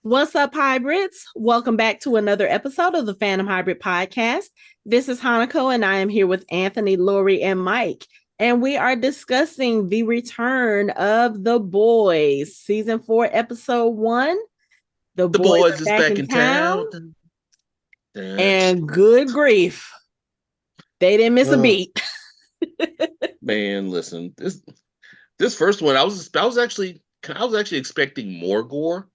What's up, hybrids? Welcome back to another episode of the Fandom Hybrid Podcast. This is Hanako, and I am here with Anthony, Lori, and Mike. And we are discussing the return of The Boys, Season 4, Episode 1. The boys Boys are is back in town. And good grief, they didn't miss a beat. Man, listen, this first one, I was actually expecting more gore.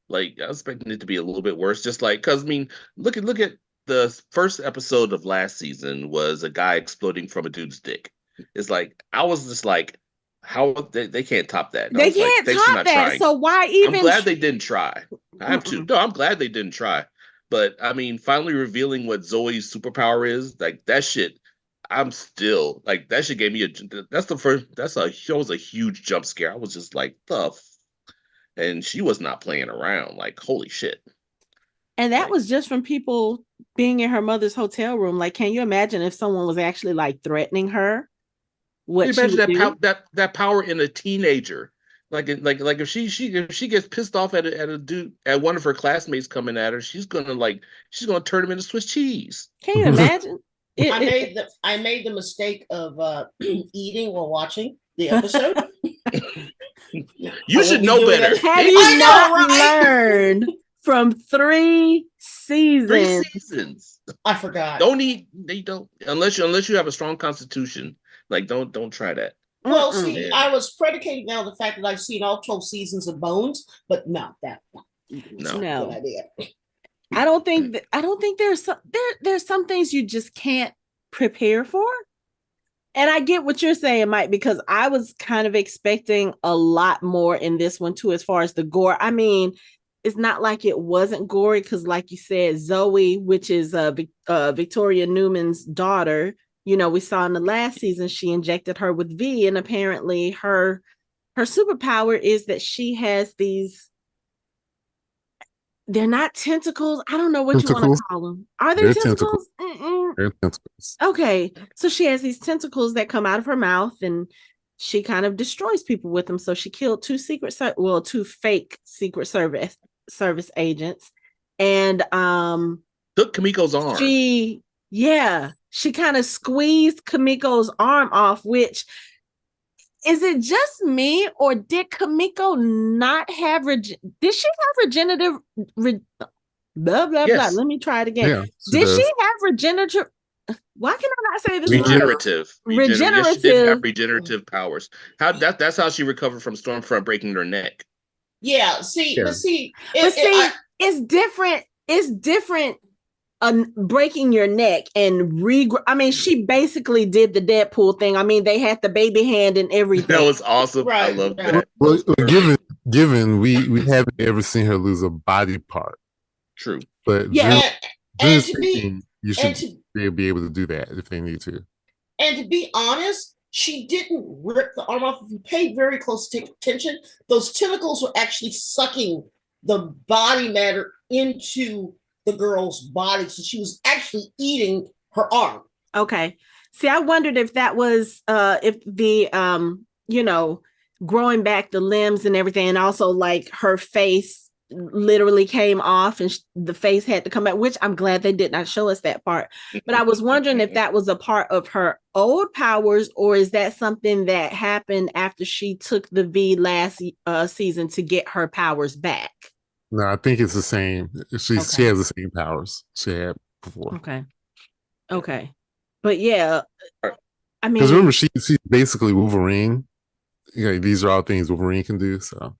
Like I was expecting it to be a little bit worse, just like because I mean, look at the first episode of last season was a guy exploding from a dude's dick. It's like I was just like, how they can't top that. They can't top that. Trying. So why even? I'm glad they didn't try. I have to. No, I'm glad they didn't try. But I mean, finally revealing what Zoe's superpower is, like that shit. I'm still like that shit gave me that was a huge jump scare. I was just like, and she was not playing around. Like, holy shit. And that was just from people being in her mother's hotel room. Like, can you imagine if someone was actually like threatening her? What she would do? That power in a teenager. Like if she gets pissed off at a dude, at one of her classmates coming at her, she's gonna turn him into Swiss cheese. Can you imagine? I made the mistake of eating while watching the episode. You should know better. Have you not learned from 3 seasons? 3 seasons. I forgot. Don't eat. They don't unless you have a strong constitution. Like don't try that. Well, see, I was predicating now the fact that I've seen all 12 seasons of Bones, but no. Good idea. I don't think there's some things you just can't prepare for. And I get what you're saying, Mike, because I was kind of expecting a lot more in this one too, as far as the gore. I mean, it's not like it wasn't gory because, like you said, Zoe, which is Victoria Newman's daughter, you know, we saw in the last season, she injected her with V, and apparently her superpower is that she has these. They're not tentacles. I don't know what you want to call them. Are they tentacles? They're tentacles. Okay. So she has these tentacles that come out of her mouth and she kind of destroys people with them. So she killed 2 fake Secret Service agents. And took Kimiko's arm. She kind of squeezed Kimiko's arm off, which is it just me, or did Kimiko not have did she have regenerative blah blah yes. blah? Let me try it again. Yeah, did she have regenerative? Why can I not say this? Regenerative. Regenerative. Yes, she did have regenerative powers. That's how she recovered from Stormfront breaking her neck. Yeah. It's different. It's different. Breaking your neck and I mean, she basically did the Deadpool thing. I mean, they had the baby hand and everything. That was awesome. Right. I love that. Well, given we haven't ever seen her lose a body part. True. But yeah, you should be able to do that if they need to. And to be honest, she didn't rip the arm off. If you paid very close attention, those tentacles were actually sucking the body matter into the girl's body, so she was actually eating her arm. Okay. See, I wondered if that was if the growing back the limbs and everything, and also like her face literally came off and the face had to come back, which I'm glad they did not show us that part. But I was wondering if that was a part of her old powers, or is that something that happened after she took the V last season to get her powers back? No, I think it's the same. She has the same powers she had before. Okay. But yeah, I mean, because remember, she's basically Wolverine. You know, these are all things Wolverine can do. So,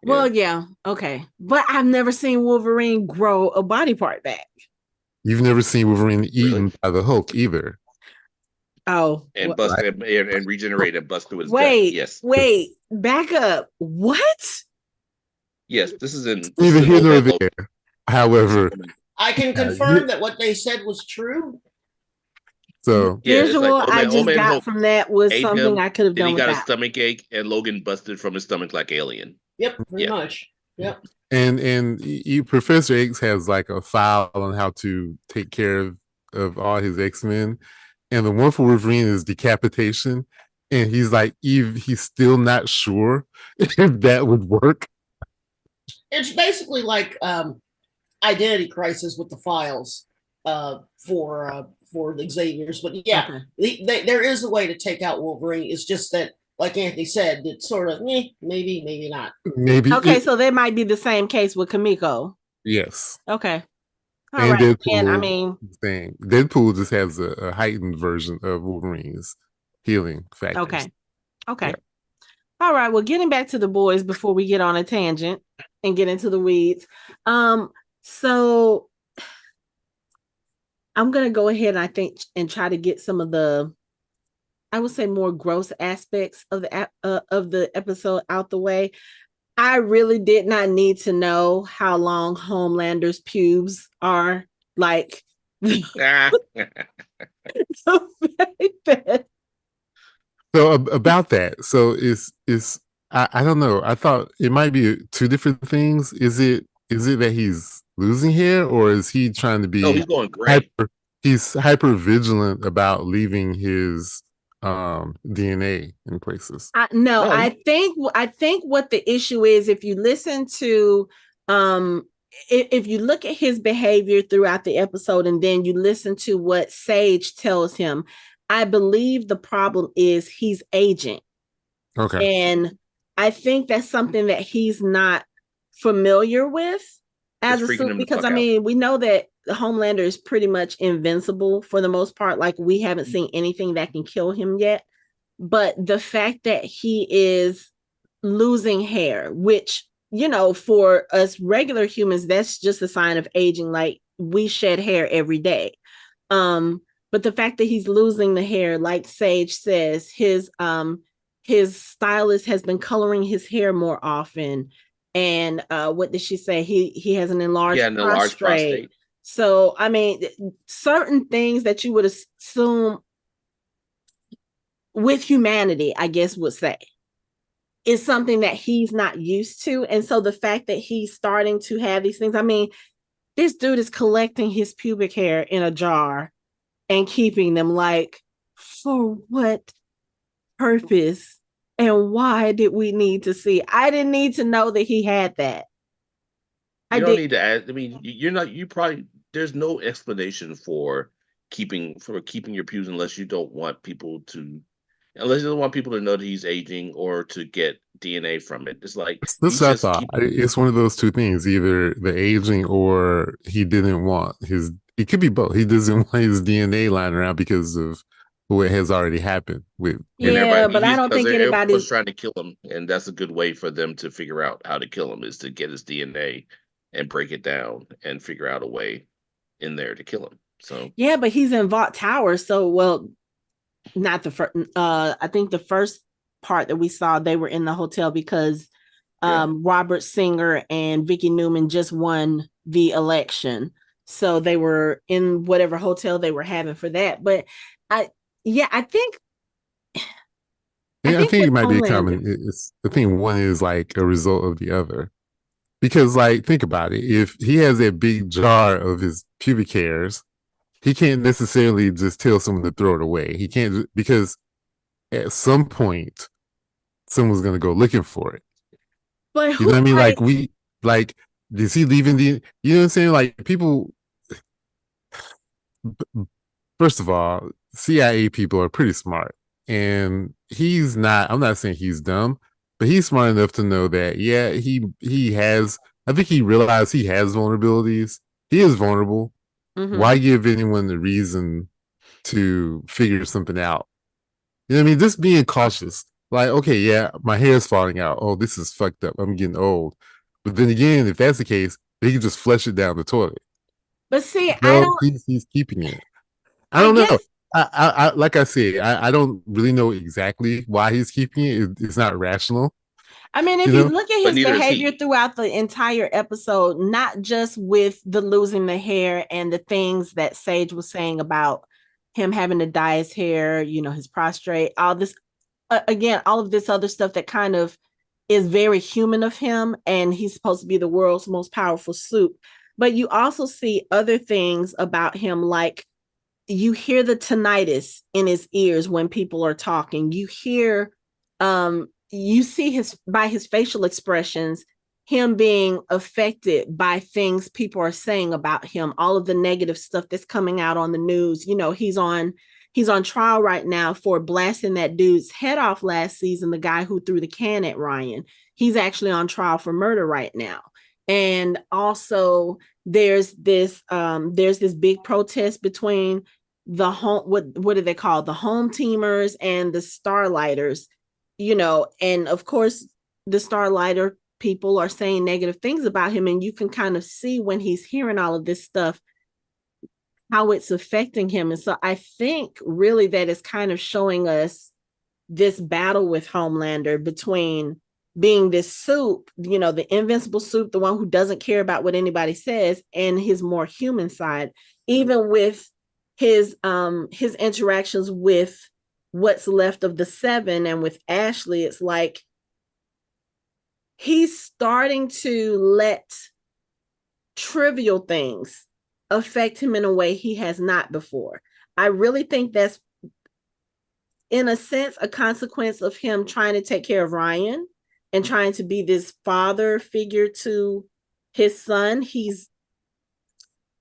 well, yeah, okay. But I've never seen Wolverine grow a body part back. You've never seen Wolverine eaten by the Hulk either. Oh, and bust and regenerate and bust through his death. Yes. Wait, back up. What? Yes, this is in neither here nor there. However, I can confirm that what they said was true. So visual I just got from that was something I could have done. He got a stomach ache, and Logan busted from his stomach like Alien. Yep, pretty much. Yep. And Professor X has like a file on how to take care of all his X-Men, and the one for Wolverine is decapitation, and he's like, he's still not sure if that would work. It's basically like identity crisis with the files for the Xavier's. But yeah, there is a way to take out Wolverine. It's just that, like Anthony said, it's sort of maybe not. Maybe. Okay, so there might be the same case with Kimiko. Yes. Okay. All and right. Deadpool, and I mean, thing. Deadpool just has a heightened version of Wolverine's healing factors. Okay. Yeah. All right. Well, getting back to the boys before we get on a tangent and get into the weeds. So I'm gonna go ahead and try to get some of the, I would say, more gross aspects of the episode out the way. I really did not need to know how long Homelander's pubes are. Like, So about that, so is I don't know. I thought it might be two different things. Is it that he's losing hair, or is he trying to be? No, he's going gray. He's hyper vigilant about leaving his DNA in places. No, I think what the issue is, if you listen to if you look at his behavior throughout the episode and then you listen to what Sage tells him, I believe the problem is he's aging. Okay. And I think that's something that he's not familiar with as a suit, because I mean, we know that Homelander is pretty much invincible for the most part. Like, we haven't seen anything that can kill him yet. But the fact that he is losing hair, which, you know, for us regular humans, that's just a sign of aging. Like, we shed hair every day. But the fact that he's losing the hair, like Sage says, his stylist has been coloring his hair more often. And what did she say? He has an enlarged prostate. So, I mean, certain things that you would assume with humanity, I guess, would say, is something that he's not used to. And so the fact that he's starting to have these things, I mean, this dude is collecting his pubic hair in a jar and keeping them. Like, for what purpose and why did we need to see? I didn't need to know that he had that. You don't need to add. I mean, there's no explanation for keeping your pubes unless you don't want people to know that he's aging or to get DNA from it. It's like, this I thought. It's one of those two things, either the aging or he didn't want his. It could be both. He doesn't want his DNA lying around because of what has already happened with. Yeah, but I don't think anybody's trying to kill him, and that's a good way for them to figure out how to kill him, is to get his DNA and break it down and figure out a way in there to kill him. So yeah, but he's in Vought Tower, so well, not the first. I think the first part that we saw, they were in the hotel because Robert Singer and Vicky Newman just won the election, so they were in whatever hotel they were having for that. But I think it might be a common. I think one is like a result of the other. Because, like, think about it. If he has that big jar of his pubic hairs, he can't necessarily just tell someone to throw it away. He can't, because at some point, someone's going to go looking for it. But you know what I mean? Like, is he leaving you know what I'm saying? Like, people, first of all, CIA people are pretty smart. And he's not, I'm not saying he's dumb, but he's smart enough to know that, yeah, he has, I think he realized he has vulnerabilities. He is vulnerable. Mm-hmm. Why give anyone the reason to figure something out? You know what I mean? Just being cautious. Like, okay, yeah, my hair's falling out. Oh, this is fucked up. I'm getting old. But then again, if that's the case, they can just flush it down the toilet. But see, he's keeping it. I don't know. I like I said, I don't really know exactly why he's keeping it. It's not rational. I mean, if you look at his behavior throughout the entire episode, not just with the losing the hair and the things that Sage was saying about him having to dye his hair, you know, his prostrate, all this, again, all of this other stuff that kind of is very human of him, and he's supposed to be the world's most powerful suit. But you also see other things about him, like you hear the tinnitus in his ears when people are talking. You hear, you see by his facial expressions, him being affected by things people are saying about him, all of the negative stuff that's coming out on the news. You know, he's on trial right now for blasting that dude's head off last season, the guy who threw the can at Ryan. He's actually on trial for murder right now. And also there's this big protest between the what do they call the Hometeamers and the Starlighters, you know, and of course the Starlighter people are saying negative things about him, and you can kind of see when he's hearing all of this stuff how it's affecting him. And so I think really that is kind of showing us this battle with Homelander between being this soup, you know, the invincible soup, the one who doesn't care about what anybody says, and his more human side, even with his interactions with what's left of the Seven and with Ashley. It's like he's starting to let trivial things affect him in a way he has not before. I really think that's, in a sense, a consequence of him trying to take care of Ryan and trying to be this father figure to his son.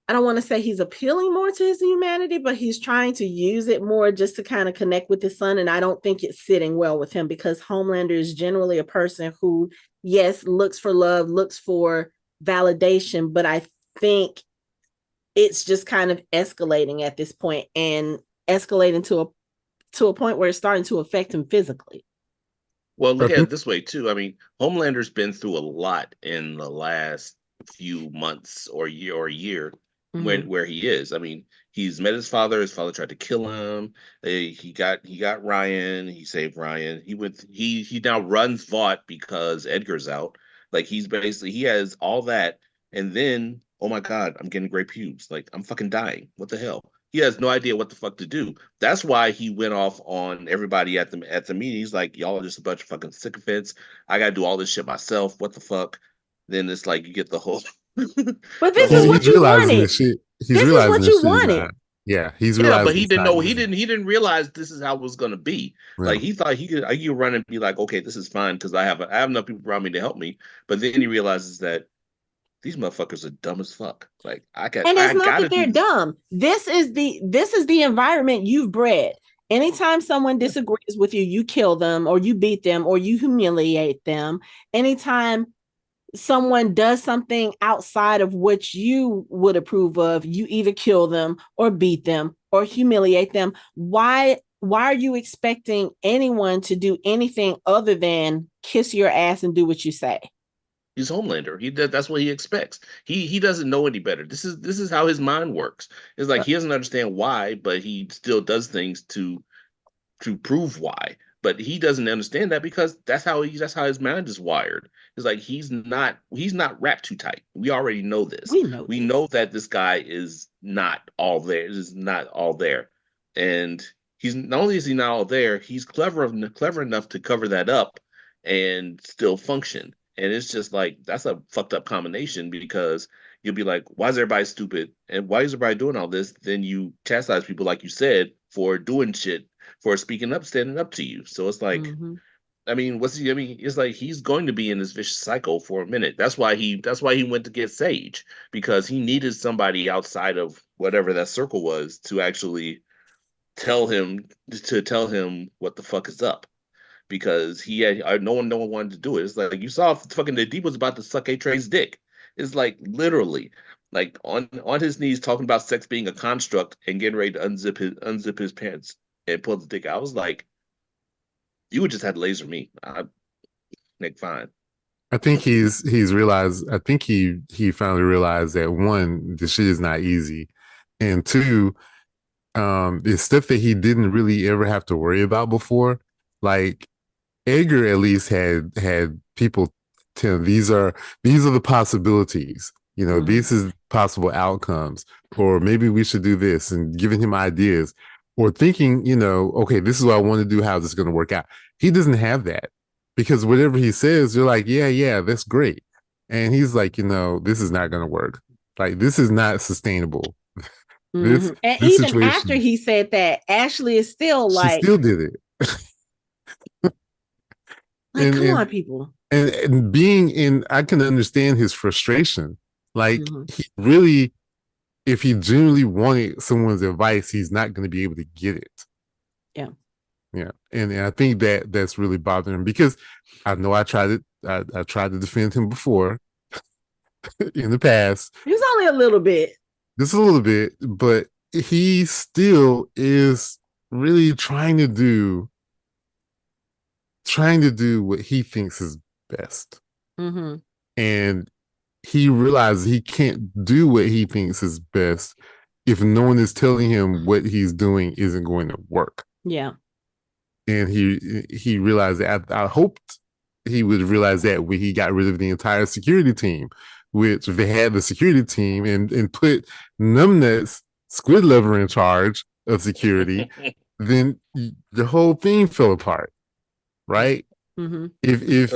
I don't want to say he's appealing more to his humanity, but he's trying to use it more just to kind of connect with his son. And I don't think it's sitting well with him, because Homelander is generally a person who, yes, looks for love, looks for validation, but I think it's just kind of escalating at this point, and escalating to a point where it's starting to affect him physically. Well, look at it this way too. I mean, Homelander's been through a lot in the last few months or year where he is. I mean, he's met his father. His father tried to kill him. He got Ryan. He saved Ryan. He now runs Vought because Edgar's out. Like, he has all that, and then, oh my God, I'm getting gray pubes. Like, I'm fucking dying. What the hell? He has no idea what the fuck to do. That's why he went off on everybody at the meeting. He's like, y'all are just a bunch of fucking sycophants. I gotta do all this shit myself. What the fuck? Then it's like you get the whole. But this is what you wanted. This is what you wanted. Yeah, he's realizing. Yeah, but he didn't know. He didn't realize this is how it was gonna be. Yeah. Like, he thought he could run and be like, okay, this is fine because I have enough people around me to help me. But then he realizes that these motherfuckers are dumb as fuck. Like, and it's not that they're dumb. This is the environment you've bred. Anytime someone disagrees with you, you kill them, or you beat them, or you humiliate them. Anytime someone does something outside of what you would approve of, you either kill them or beat them or humiliate them. Why are you expecting anyone to do anything other than kiss your ass and do what you say? He's Homelander. That's what he expects. He doesn't know any better. This is how his mind works. It's like he doesn't understand why, but he still does things to prove why. But he doesn't understand that because that's how his mind is wired. It's like he's not wrapped too tight. We already know this. We know that this guy is not all there. Is not all there, and he's not only is he not all there, he's clever enough to cover that up and still function. And it's just like, that's a fucked up combination, because you'll be like, why is everybody stupid? And why is everybody doing all this? Then you chastise people, like you said, for doing shit, for speaking up, standing up to you. So it's like, I mean, it's like he's going to be in this vicious cycle for a minute. That's why he went to get Sage, because he needed somebody outside of whatever that circle was to actually tell him what the fuck is up. Because he had no one wanted to do it. It's like, you saw fucking the Deep was about to suck A-Train's dick. It's like, literally, like, on his knees talking about sex being a construct and getting ready to unzip his pants and pull the dick out. I was like, you would just have to laser me. Like, fine. I think he's realized. I think he finally realized that, one, this shit is not easy, and two, it's stuff that he didn't really ever have to worry about before. Like, Edgar at least had people tell him, these are the possibilities. You know, this is possible outcomes, or maybe we should do this, and giving him ideas, or thinking, you know, okay, this is what I want to do. How is this going to work out? He doesn't have that, because whatever he says, you're like, yeah, that's great. And he's like, you know, this is not going to work. Like, this is not sustainable. And even after he said that, Ashley is still like, she still did it. Like, come on, people. And being in, I can understand his frustration. Like he really, if he genuinely wanted someone's advice, he's not going to be able to get it. Yeah, and I think that's really bothering him because I know I tried it. I tried to defend him before in the past. It's only a little bit, just a little bit, but he still is really trying to do what he thinks is best, and he realizes he can't do what he thinks is best if no one is telling him what he's doing isn't going to work. Yeah. And he realized that. I hoped he would realize that when he got rid of the entire security team, which if they had the security team and put Numbnuts Squid Lover in charge of security, then the whole thing fell apart, right? If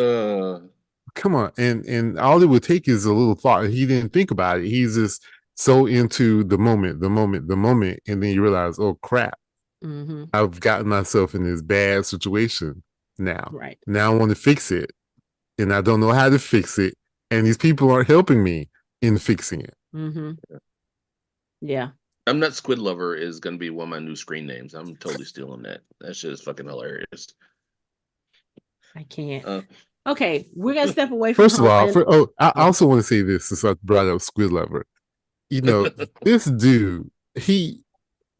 come on, and all it would take is a little thought. He didn't think about it. He's just so into the moment, and then you realize, oh crap. I've gotten myself in this bad situation now. Right. Now I want to fix it. And I don't know how to fix it. And these people aren't helping me in fixing it. Yeah. I'm Not Squid Lover is going to be one of my new screen names. I'm totally stealing that. That shit is fucking hilarious. I can't. Okay, we're going to step away from First of all, I also want to say this since I brought up Squid Lover. You know, this dude,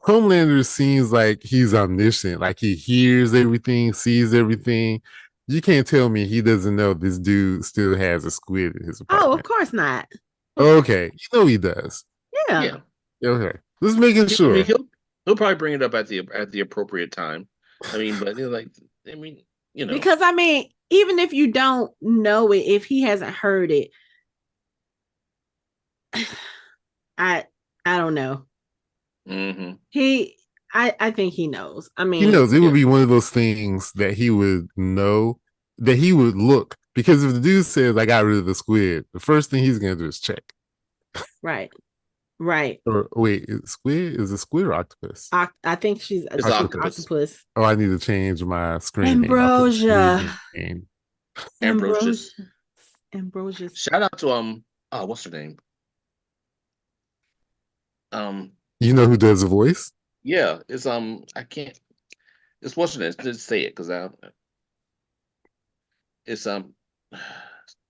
Homelander seems like he's omniscient, like he hears everything, sees everything. You can't tell me he doesn't know this dude still has a squid in his apartment. Oh, of course not. Okay, you know he does. Yeah. Okay, just making sure. I mean, he'll probably bring it up at the appropriate time. I mean, but because I mean, even if you don't know it, if he hasn't heard it, I don't know. I think he knows. I mean, he knows it would be one of those things that he would know, that he would look, because if the dude says I got rid of the squid, the first thing he's gonna do is check. Right. Or wait, is a squid or octopus? I think she's octopus. Oh, I need to change my screen. Ambrosia. Ambrosius. Ambrosius. Shout out to what's her name? You know who does the voice? Yeah, it's I can't. It's what's her name? Just say it, because it's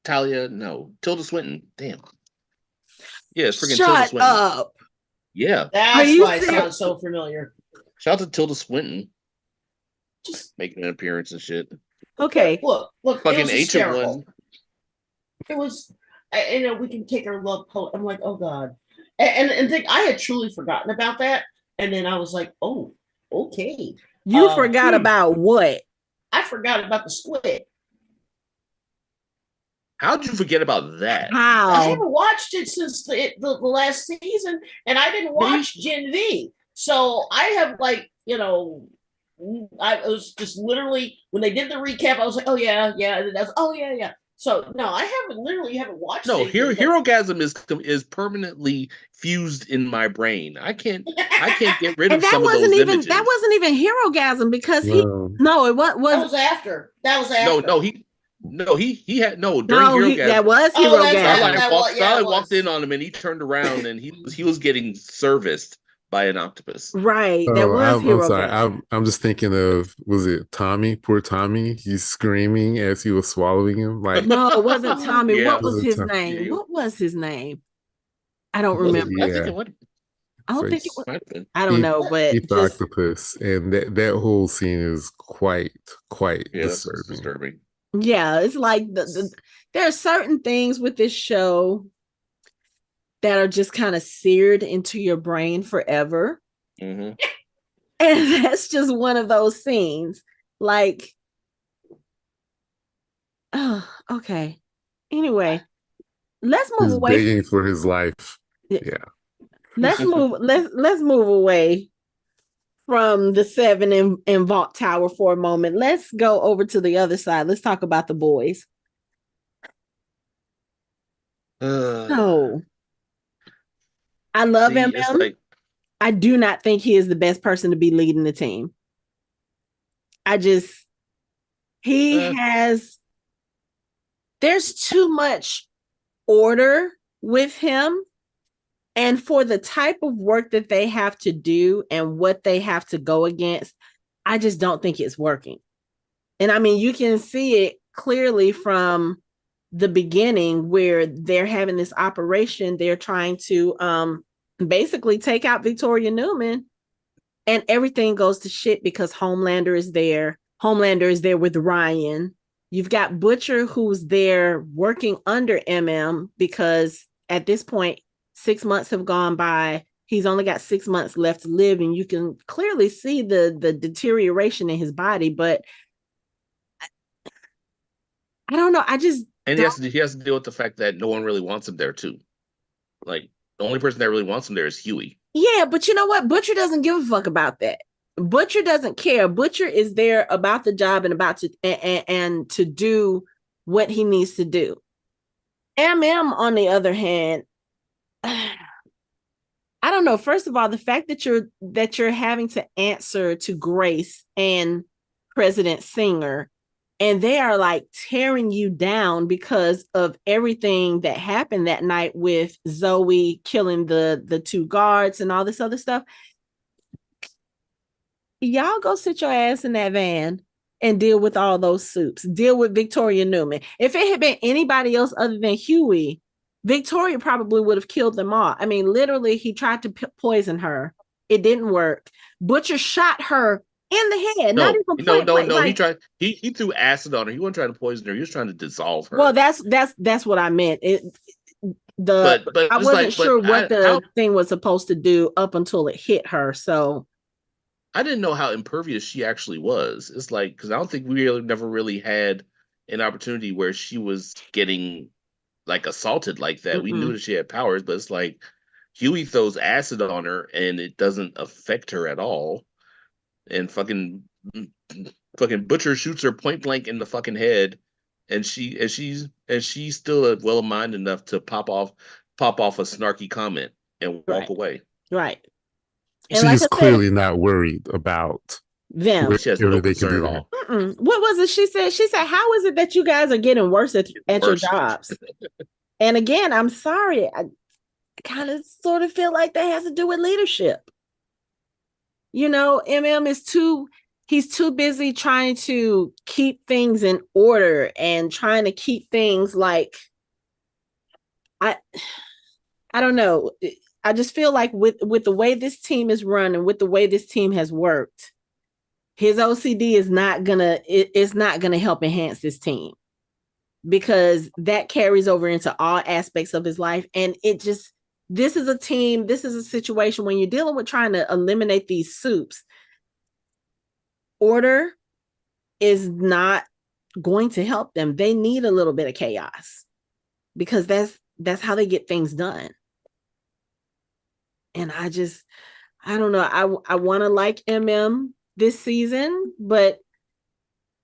Talia. No, Tilda Swinton. Damn. Yeah, it's freaking Tilda Swinton. Shut up. Yeah, that's why it sounds so familiar. Shout out to Tilda Swinton, just making an appearance and shit. Okay, look, fucking Ancient One. It was, we can take our love poet. I'm like, oh god. And think I had truly forgotten about that, and then I was like, "Oh, okay." You forgot about what? I forgot about the squid. How'd you forget about that? How? I haven't watched it since the last season, and I didn't watch Gen V, so I have I was just literally when they did the recap, I was like, "Oh yeah," and then I was, "Oh yeah." So no, I haven't watched. No, Herogasm is permanently fused in my brain. I can't get rid of some of those images. That wasn't even Herogasm because it was. That was after. He had during Herogasm. That was Herogasm. Starlight walked in on him and he turned around and he was getting serviced by an octopus. Right. That was I'm sorry. I'm just thinking of, was it Tommy? Poor Tommy. He's screaming as he was swallowing him. Like, no, it wasn't Tommy. Yeah, what was his name? What was his name? I don't remember. I don't think it was. I don't know, but it's octopus, and that whole scene is quite disturbing. Yeah, it's like there are certain things with this show that are just kind of seared into your brain forever. And that's just one of those scenes. Like, oh, okay. Anyway, let's move away. Begging for his life. Yeah. Let's move away from the 7 in Vought Tower for a moment. Let's go over to the other side. Let's talk about the boys. So I love him. I do not think he is the best person to be leading the team. He has there's too much order with him, and for the type of work that they have to do and what they have to go against, I just don't think it's working. And I mean, you can see it clearly from the beginning where they're having this operation. They're trying to basically take out Victoria Newman, and everything goes to shit because Homelander is there. Homelander is there with Ryan. You've got Butcher, who's there working under because at this point, 6 months have gone by. He's only got 6 months left to live, and you can clearly see the deterioration in his body. But I don't know. And he has to deal with the fact that no one really wants him there too. Like, the only person that really wants him there is Huey. Yeah, but you know what? Butcher doesn't give a fuck about that. Butcher doesn't care. Butcher is there about the job and about to and to do what he needs to do. On the other hand, I don't know. First of all, the fact that you're having to answer to Grace and President Singer, and they are like tearing you down because of everything that happened that night with Zoe killing the two guards and all this other stuff. Y'all go sit your ass in that van and deal with all those soups. Deal with Victoria Newman. If it had been anybody else other than Huey, Victoria probably would have killed them all. I mean, literally, he tried to poison her. It didn't work. Butcher shot her in the head. No. Like, he tried. He threw acid on her. He wasn't trying to poison her. He was trying to dissolve her. Well, that's what I meant. I wasn't sure what the thing was supposed to do up until it hit her. So I didn't know how impervious she actually was. It's like, because I don't think we never really had an opportunity where she was getting like assaulted like that. We knew that she had powers, but it's like Huey throws acid on her and it doesn't affect her at all. And fucking Butcher shoots her point blank in the fucking head, and she's still well minded enough to pop off a snarky comment and walk away. Right. She's clearly not worried about them. She has no concern at all. What was it she said? She said, "How is it that you guys are getting worse at your jobs?" And again, I'm sorry. I kind of sort of feel like that has to do with leadership. You know, he's too busy trying to keep things in order and trying to keep things like, I don't know. I just feel like with the way this team is run and with the way this team has worked, his OCD is not gonna help enhance this team, because that carries over into all aspects of his life. And this is a situation when you're dealing with trying to eliminate these soups. Order is not going to help them. They need a little bit of chaos, because that's how they get things done. And I don't know. I want to like this season, but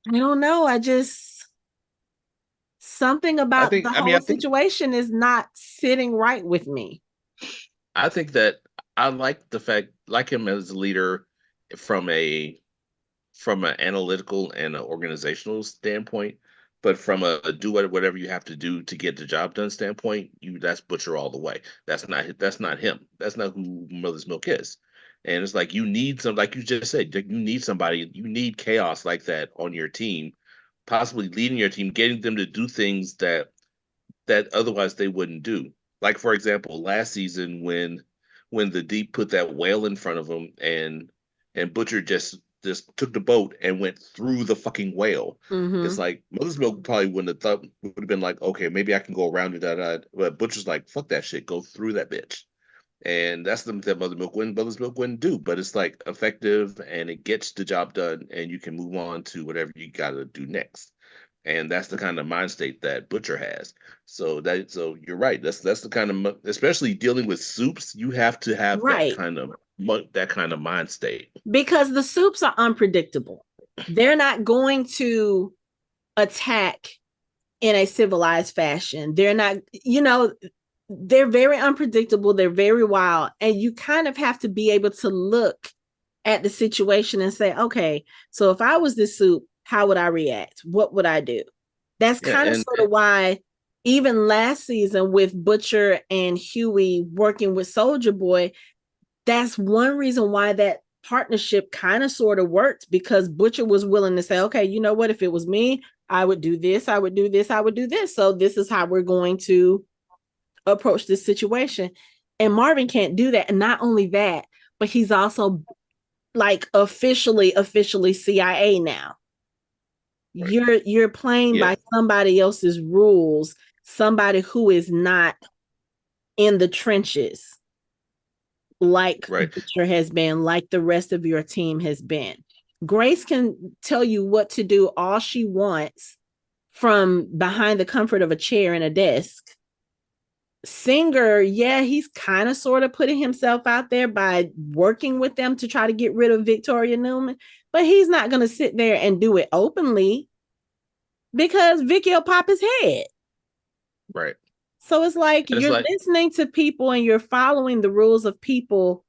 I don't know. Something about the whole situation is not sitting right with me. I think that I like him as a leader from an analytical and an organizational standpoint, but from a do whatever you have to do to get the job done standpoint, that's Butcher all the way. That's not him. That's not who Mother's Milk is. And it's like, you need like you just said, you need somebody, you need chaos like that on your team, possibly leading your team, getting them to do things that otherwise they wouldn't do. Like, for example, last season when the Deep put that whale in front of him and Butcher just took the boat and went through the fucking whale. It's like, Mother's Milk probably would have been like, okay, maybe I can go around it. But Butcher's like, fuck that shit, go through that bitch. And that's something that Mother's Milk wouldn't do. But it's like effective, and it gets the job done, and you can move on to whatever you got to do next. And that's the kind of mind state that Butcher has. So you're right. That's the kind of, especially dealing with soups, you have to have that kind of mind state, because the soups are unpredictable. They're not going to attack in a civilized fashion. They're not, they're very unpredictable. They're very wild. And you kind of have to be able to look at the situation and say, okay, so if I was this soup, how would I react? What would I do? That's kind of sort of why even last season with Butcher and Huey working with Soldier Boy, that's one reason why that partnership kind of sort of worked, because Butcher was willing to say, okay, you know what, if it was me, I would do this, I would do this, I would do this. So this is how we're going to approach this situation. And Marvin can't do that. And not only that, but he's also like officially CIA now. Right. You're playing by somebody else's rules, somebody who is not in the trenches like Butcher has been, like the rest of your team has been. Grace can tell you what to do all she wants from behind the comfort of a chair and a desk. Singer, he's kind of sort of putting himself out there by working with them to try to get rid of Victoria Newman, but he's not going to sit there and do it openly because Vicky will pop his head. Right. So it's like you're listening to people and you're following the rules of people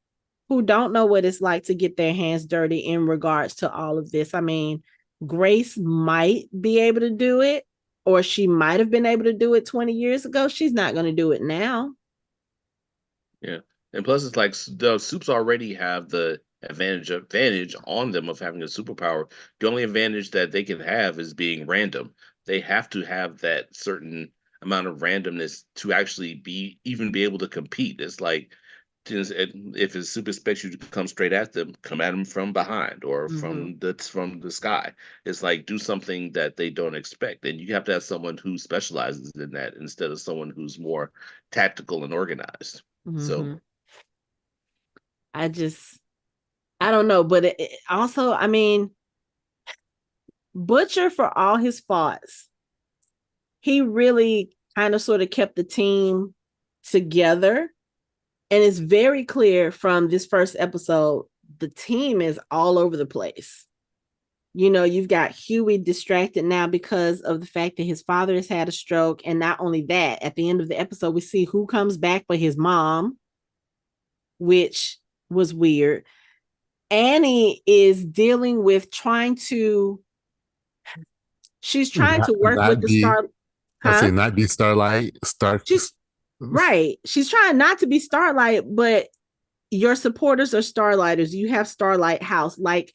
who don't know what it's like to get their hands dirty in regards to all of this. I mean, Grace might be able to do it, or she might have been able to do it 20 years ago. She's not going to do it now. Yeah. And plus it's like the Supes already have the advantage on them of having a superpower. The only advantage that they can have is being random. They have to have that certain amount of randomness to actually be able to compete. It's like, if a super expects you to come straight at them, come at them from behind or from the sky. It's like, do something that they don't expect, and you have to have someone who specializes in that instead of someone who's more tactical and organized. So I don't know, but it also, I mean, Butcher, for all his faults, he really kind of sort of kept the team together. And it's very clear from this first episode, the team is all over the place. You know, you've got Huey distracted now because of the fact that his father has had a stroke. And not only that, at the end of the episode, we see who comes back but his mom, which was weird. Annie is dealing with she's trying to work with the Starlight. I say not be Starlight. Right. She's trying not to be Starlight, but your supporters are Starlighters. You have Starlight House. Like,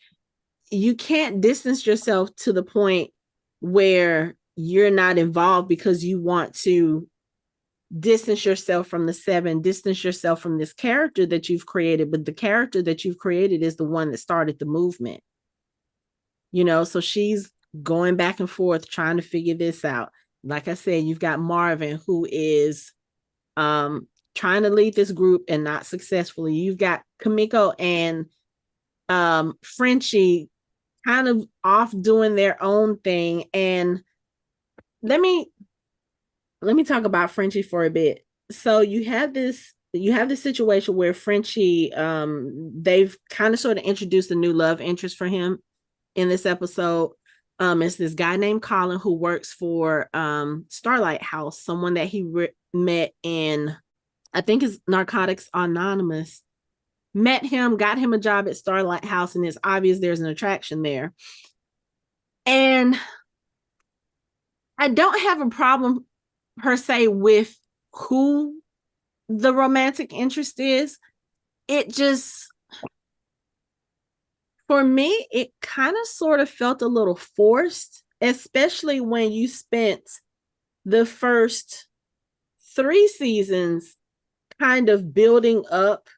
you can't distance yourself to the point where you're not involved because you want to distance yourself from the Seven, distance yourself from this character that you've created. But the character that you've created is the one that started the movement. You know, so she's going back and forth trying to figure this out. Like I said, you've got Marvin, who is trying to lead this group and not successfully. You've got Kimiko and Frenchie kind of off doing their own thing. And let me talk about Frenchie for a bit. So you have this situation where Frenchie, they've kind of sort of introduced a new love interest for him in this episode. It's this guy named Colin who works for Starlight House, someone that he met in, I think it's Narcotics Anonymous. Met him, got him a job at Starlight House, and it's obvious there's an attraction there. And I don't have a problem per se with who the romantic interest is. It just, for me, it kind of sort of felt a little forced, especially when you spent the first 3 seasons kind of building up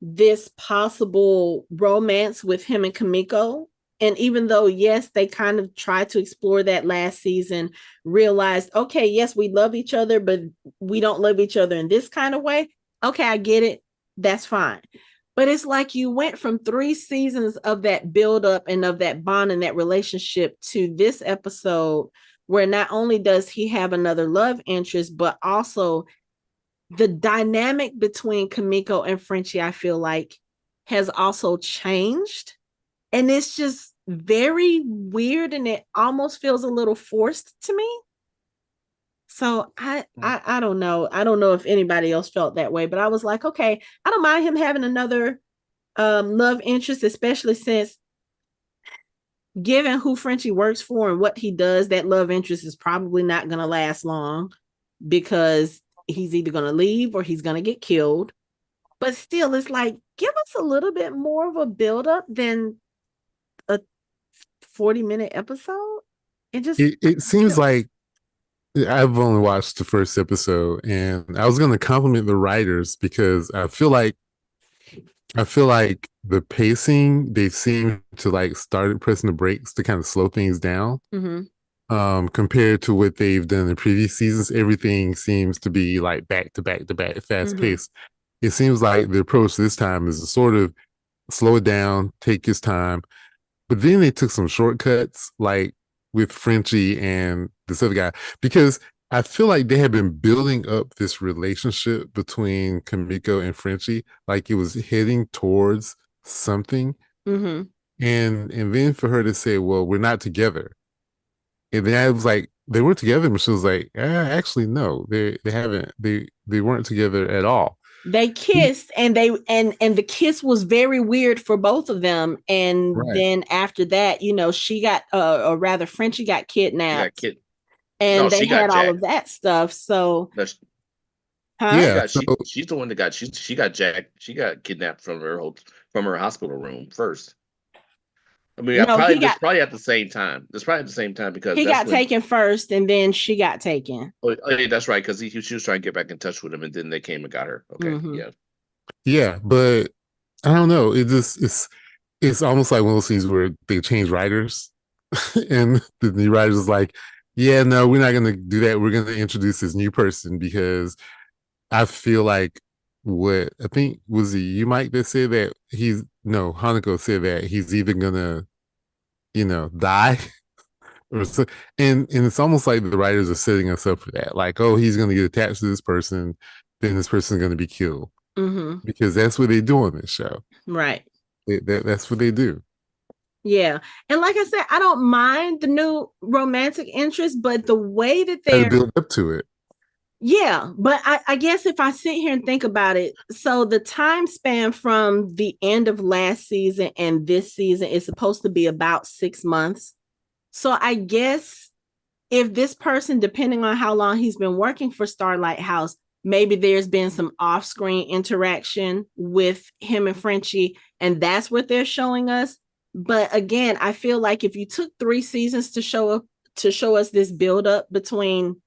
this possible romance with him and Kimiko. And even though, yes, they kind of tried to explore that last season, realized, okay, yes, we love each other, but we don't love each other in this kind of way. Okay, I get it. That's fine. But it's like you went from 3 seasons of that buildup and of that bond and that relationship to this episode where not only does he have another love interest, but also the dynamic between Kimiko and Frenchie, I feel like, has also changed. And it's just very weird, and it almost feels a little forced to me. So I don't know. I don't know if anybody else felt that way, but I was like, okay, I don't mind him having another love interest, especially since given who Frenchie works for and what he does, that love interest is probably not going to last long because he's either going to leave or he's going to get killed. But still, it's like, give us a little bit more of a buildup than a 40-minute episode. It seems like I've only watched the first episode, and I was going to compliment the writers because I feel like the pacing, they seem to like started pressing the brakes to kind of slow things down. Compared to what they've done in previous seasons, everything seems to be like back to back to back, fast paced. It seems like the approach this time is to sort of slow it down, take his time. But then they took some shortcuts, like with Frenchie and this other guy, because I feel like they have been building up this relationship between Kimiko and Frenchie, like it was heading towards something. And then for her to say, well, we're not together. And then I was like, they weren't together. And she was like, actually, no, they haven't. They weren't together at all. They kissed, and the kiss was very weird for both of them. And then after that, she got, or rather, Frenchie got kidnapped, and they had all of that stuff. So, she's the one that got she got jacked. She got kidnapped from her hospital room first. I mean, it's probably at the same time. It's probably at the same time because he got taken first, and then she got taken. Oh, yeah, that's right. Because she was trying to get back in touch with him, and then they came and got her. Okay, yeah, but I don't know. It's almost like one of those things where they change writers, and the new writers is like, yeah, no, we're not going to do that. We're going to introduce this new person because I feel like what I think was you, Mike, that said that Hanako said that he's either gonna, die or so, and it's almost like the writers are setting us up for that. Like, oh, he's gonna get attached to this person, then this person's gonna be killed because that's what they do on this show, right? That's what they do. Yeah, and like I said, I don't mind the new romantic interest, but the way that they build up to it. Yeah, but I guess if I sit here and think about it, so the time span from the end of last season and this season is supposed to be about 6 months. So I guess if this person, depending on how long he's been working for Starlight House, maybe there's been some off-screen interaction with him and Frenchie, and that's what they're showing us. But again, I feel like if you took 3 seasons to show us this build-up between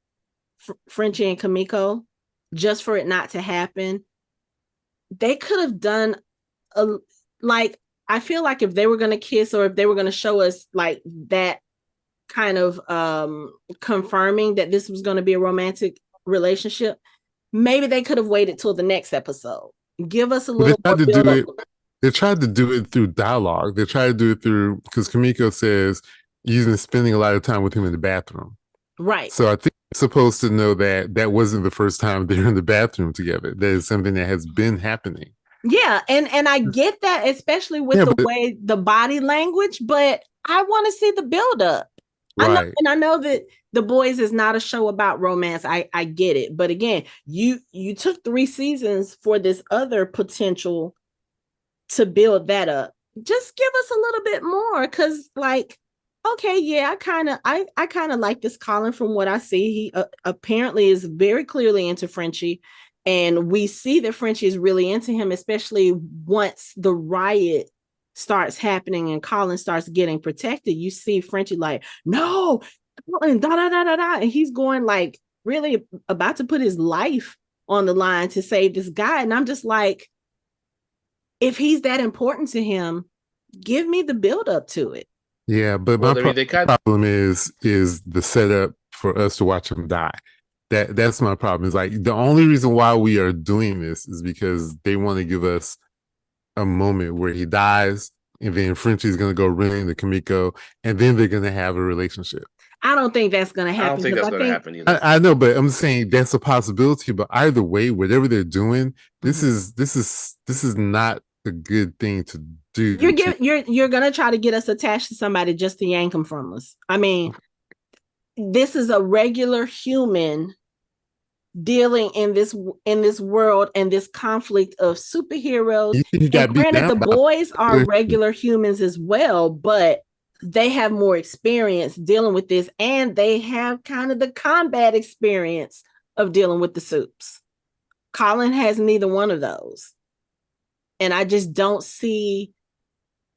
Frenchie and Kimiko, just for it not to happen, they could have done I feel like if they were going to kiss, or if they were going to show us like that kind of confirming that this was going to be a romantic relationship, maybe they could have waited till the next episode. Give us a little more. They tried to do it through dialogue. They tried to do it through, because Kimiko says you've been spending a lot of time with him in the bathroom. Right. So I think you're supposed to know that wasn't the first time they're in the bathroom together. That is something that has been happening. Yeah, and I get that, especially with the way the body language, but I want to see the buildup. Right. I know that The Boys is not a show about romance. I get it. But again, you took 3 seasons for this other potential to build that up. Just give us a little bit more, because okay, yeah, I kind of like this Colin from what I see. He apparently is very clearly into Frenchie, and we see that Frenchie is really into him, especially once the riot starts happening and Colin starts getting protected. You see Frenchie like, no, and and he's going like really about to put his life on the line to save this guy. And I'm just like, if he's that important to him, give me the build up to it. Yeah, but my problem is the setup for us to watch him die. That's my problem. Is like the only reason why we are doing this is because they want to give us a moment where he dies, and then Frenchie's going to go running to Kimiko, and then they're going to have a relationship. I don't think that's going to happen. I don't think that's going to happen either. I know, but I'm saying that's a possibility. But either way, whatever they're doing, this is not a good thing to do. You're going to try to get us attached to somebody just to yank them from us. I mean, this is a regular human dealing in this world and this conflict of superheroes. And granted, the boys are regular humans as well, but they have more experience dealing with this, and they have kind of the combat experience of dealing with the soups. Colin has neither one of those. And I just don't see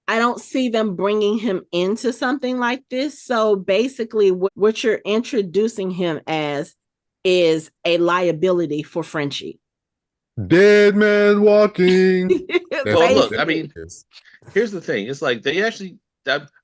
them bringing him into something like this. So basically what you're introducing him as is a liability for Frenchie. Dead man walking. Well, look, I mean, here's the thing. It's like they actually,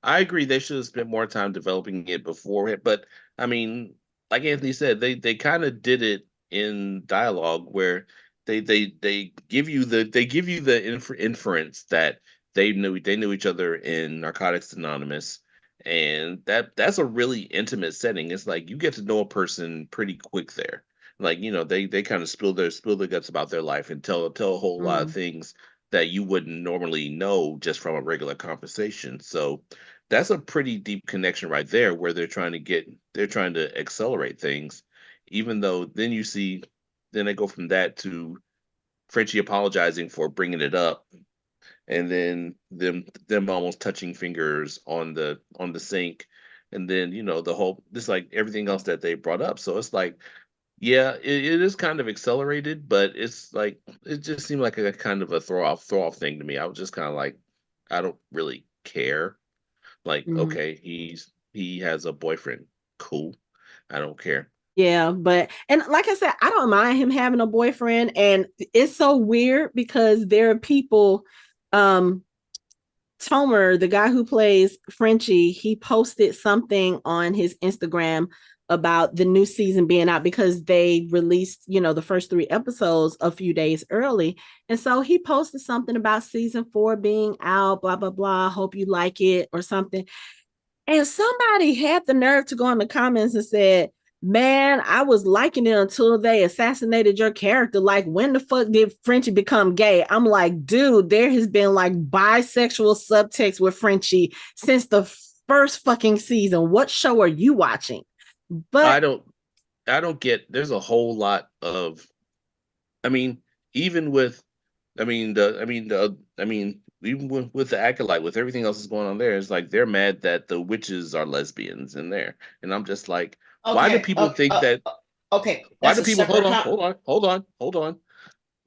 I agree they should have spent more time developing it before it. But I mean, like Anthony said, they kind of did it in dialogue where they give you the inference that they knew each other in Narcotics Anonymous, and that's a really intimate setting. It's like you get to know a person pretty quick there. Like, you know, they kind of spill their guts about their life and tell a whole lot of things that you wouldn't normally know just from a regular conversation. So that's a pretty deep connection right there, where they're trying to accelerate things, even though then they go from that to Frenchie apologizing for bringing it up, and then them almost touching fingers on the sink, and then, you know, the whole, just like everything else that they brought up. So it's like, yeah, it is kind of accelerated, but it's like it just seemed like a kind of a throw off thing to me. I was just kind of like, I don't really care. Like, okay, he has a boyfriend, cool. I don't care. Yeah, and like I said, I don't mind him having a boyfriend, and it's so weird because there are people. Tomer, the guy who plays Frenchie, he posted something on his Instagram about the new season being out, because they released, you know, the first 3 episodes a few days early. And so he posted something about season 4 being out, blah, blah, blah. Hope you like it or something. And somebody had the nerve to go in the comments and said, man, I was liking it until they assassinated your character. Like, when the fuck did Frenchie become gay? I'm like, dude, there has been like bisexual subtext with Frenchie since the first fucking season. What show are you watching? But I don't get, there's a whole lot of, I mean, even with, even with the Acolyte, with everything else that's going on there, it's like they're mad that the witches are lesbians in there. And I'm just like, why do people think that? Okay. Why do people, hold on.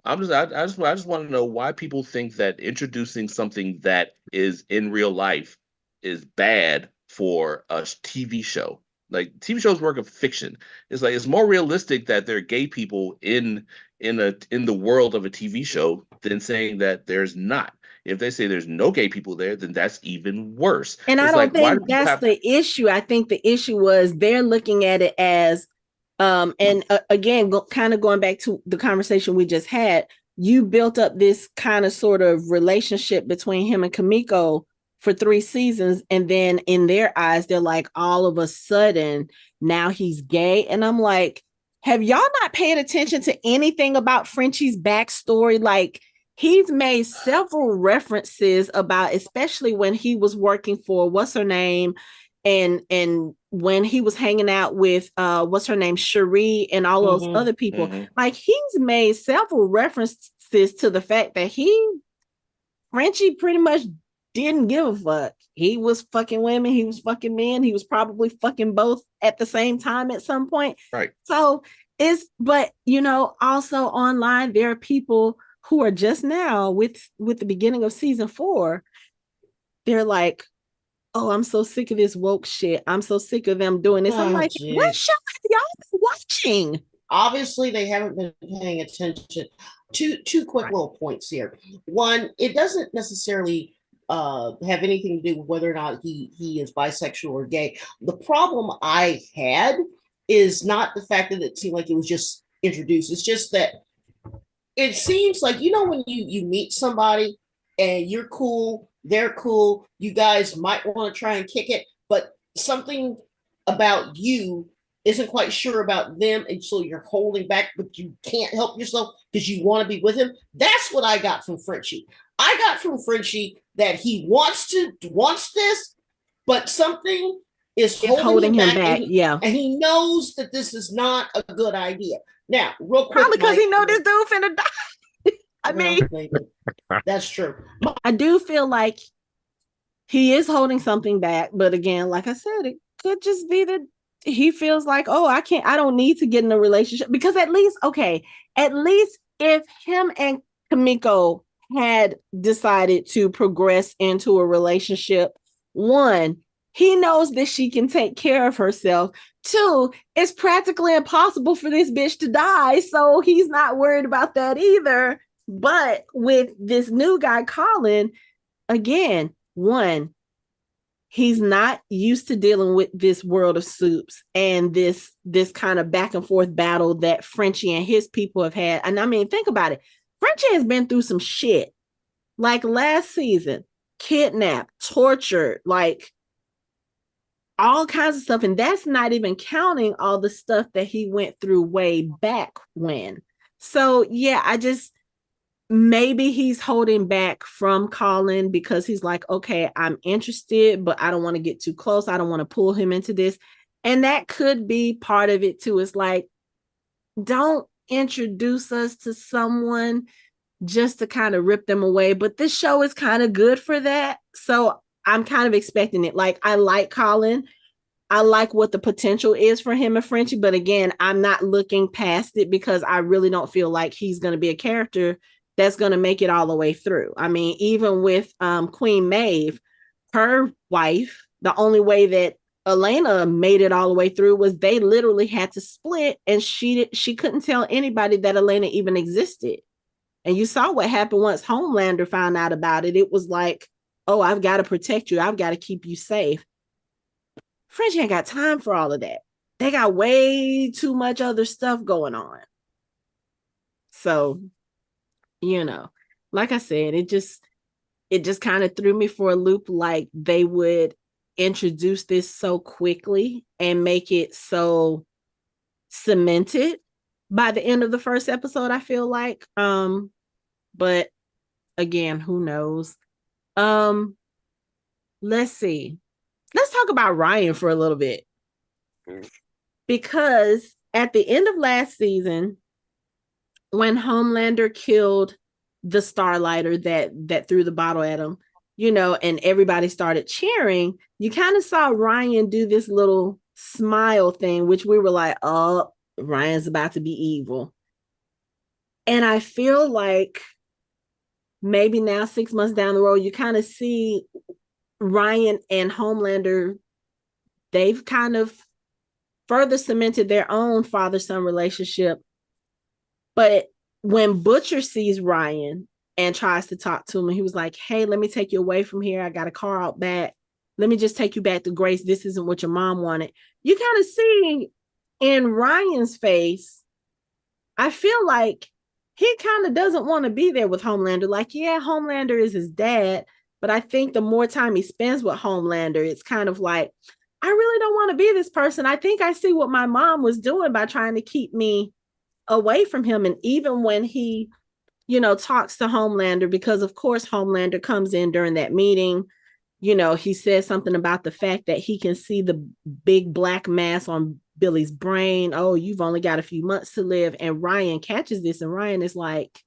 I just want to know why people think that introducing something that is in real life is bad for a TV show. Like, TV shows work of fiction. It's like, it's more realistic that there are gay people in the world of a TV show than saying that there's not. If they say there's no gay people there, then that's even worse. And I don't think that's the issue. I think the issue was they're looking at it as, again, kind of going back to the conversation we just had, you built up this kind of sort of relationship between him and Kimiko for 3 seasons, and then in their eyes, they're like, all of a sudden, now he's gay. And I'm like, have y'all not paid attention to anything about Frenchie's backstory? Like, he's made several references about, especially when he was working for what's her name, and when he was hanging out with what's her name, Cherie, and all those other people. Like, he's made several references to the fact that Frenchie pretty much didn't give a fuck. He was fucking women, he was fucking men, he was probably fucking both at the same time at some point. Right. So but you know, also online, there are people who are just now with the beginning of season 4, they're like, oh, I'm so sick of this woke shit. I'm so sick of them doing this. I'm like, geez, what show have y'all been watching? Obviously, they haven't been paying attention. Two quick little points here. One, it doesn't necessarily have anything to do with whether or not he is bisexual or gay. The problem I had is not the fact that it seemed like it was just introduced. It's just that it seems like, you know, when you meet somebody and you're cool, they're cool, you guys might want to try and kick it, but something about you isn't quite sure about them, and so you're holding back, but you can't help yourself because you want to be with him. That's what I got from Frenchie. I got from Frenchie that he wants this, but something is holding him back. And he knows that this is not a good idea. Now, real quick, probably because he know this dude finna die. I mean, that's true. I do feel like he is holding something back. But again, like I said, it could just be that he feels like, oh, I don't need to get in a relationship, because at least if him and Kimiko had decided to progress into a relationship, one, he knows that she can take care of herself. Two, it's practically impossible for this bitch to die, so he's not worried about that either. But with this new guy, Colin, again, one, he's not used to dealing with this world of soups and this kind of back and forth battle that Frenchie and his people have had. And I mean, think about it. Frenchie has been through some shit. Like last season, kidnapped, tortured, like all kinds of stuff. And that's not even counting all the stuff that he went through way back when. So yeah, maybe he's holding back from Colin because he's like, okay, I'm interested, but I don't want to get too close. I don't want to pull him into this. And that could be part of it too. It's like, don't introduce us to someone just to kind of rip them away. But this show is kind of good for that. So I'm kind of expecting it. Like, I like Colin. I like what the potential is for him and Frenchie. But again, I'm not looking past it because I really don't feel like he's going to be a character that's going to make it all the way through. I mean, even with Queen Maeve, her wife, the only way that Elena made it all the way through was they literally had to split, and she couldn't tell anybody that Elena even existed. And you saw what happened once Homelander found out about it. It was like, oh, I've got to protect you. I've got to keep you safe. Frenchie ain't got time for all of that. They got way too much other stuff going on. So, like I said, it just kind of threw me for a loop. Like, they would introduce this so quickly and make it so cemented by the end of the first episode, I feel like. But again, who knows? Let's see. Let's talk about Ryan for a little bit. Because at the end of last season, when Homelander killed the Starlighter that threw the bottle at him, and everybody started cheering, you kind of saw Ryan do this little smile thing, which we were like, oh, Ryan's about to be evil. And I feel like maybe now 6 months down the road, you kind of see Ryan and Homelander, they've kind of further cemented their own father-son relationship. But when Butcher sees Ryan and tries to talk to him, he was like, hey, let me take you away from here. I got a car out back. Let me just take you back to Grace. This isn't what your mom wanted. You kind of see in Ryan's face, I feel like he kind of doesn't want to be there with Homelander. Like, yeah, Homelander is his dad, but I think the more time he spends with Homelander, it's kind of like, I really don't want to be this person. I think I see what my mom was doing by trying to keep me away from him. And even when he, talks to Homelander, because of course Homelander comes in during that meeting, he says something about the fact that he can see the big black mass on Billy's brain. Oh, you've only got a few months to live. And Ryan catches this, and Ryan is like,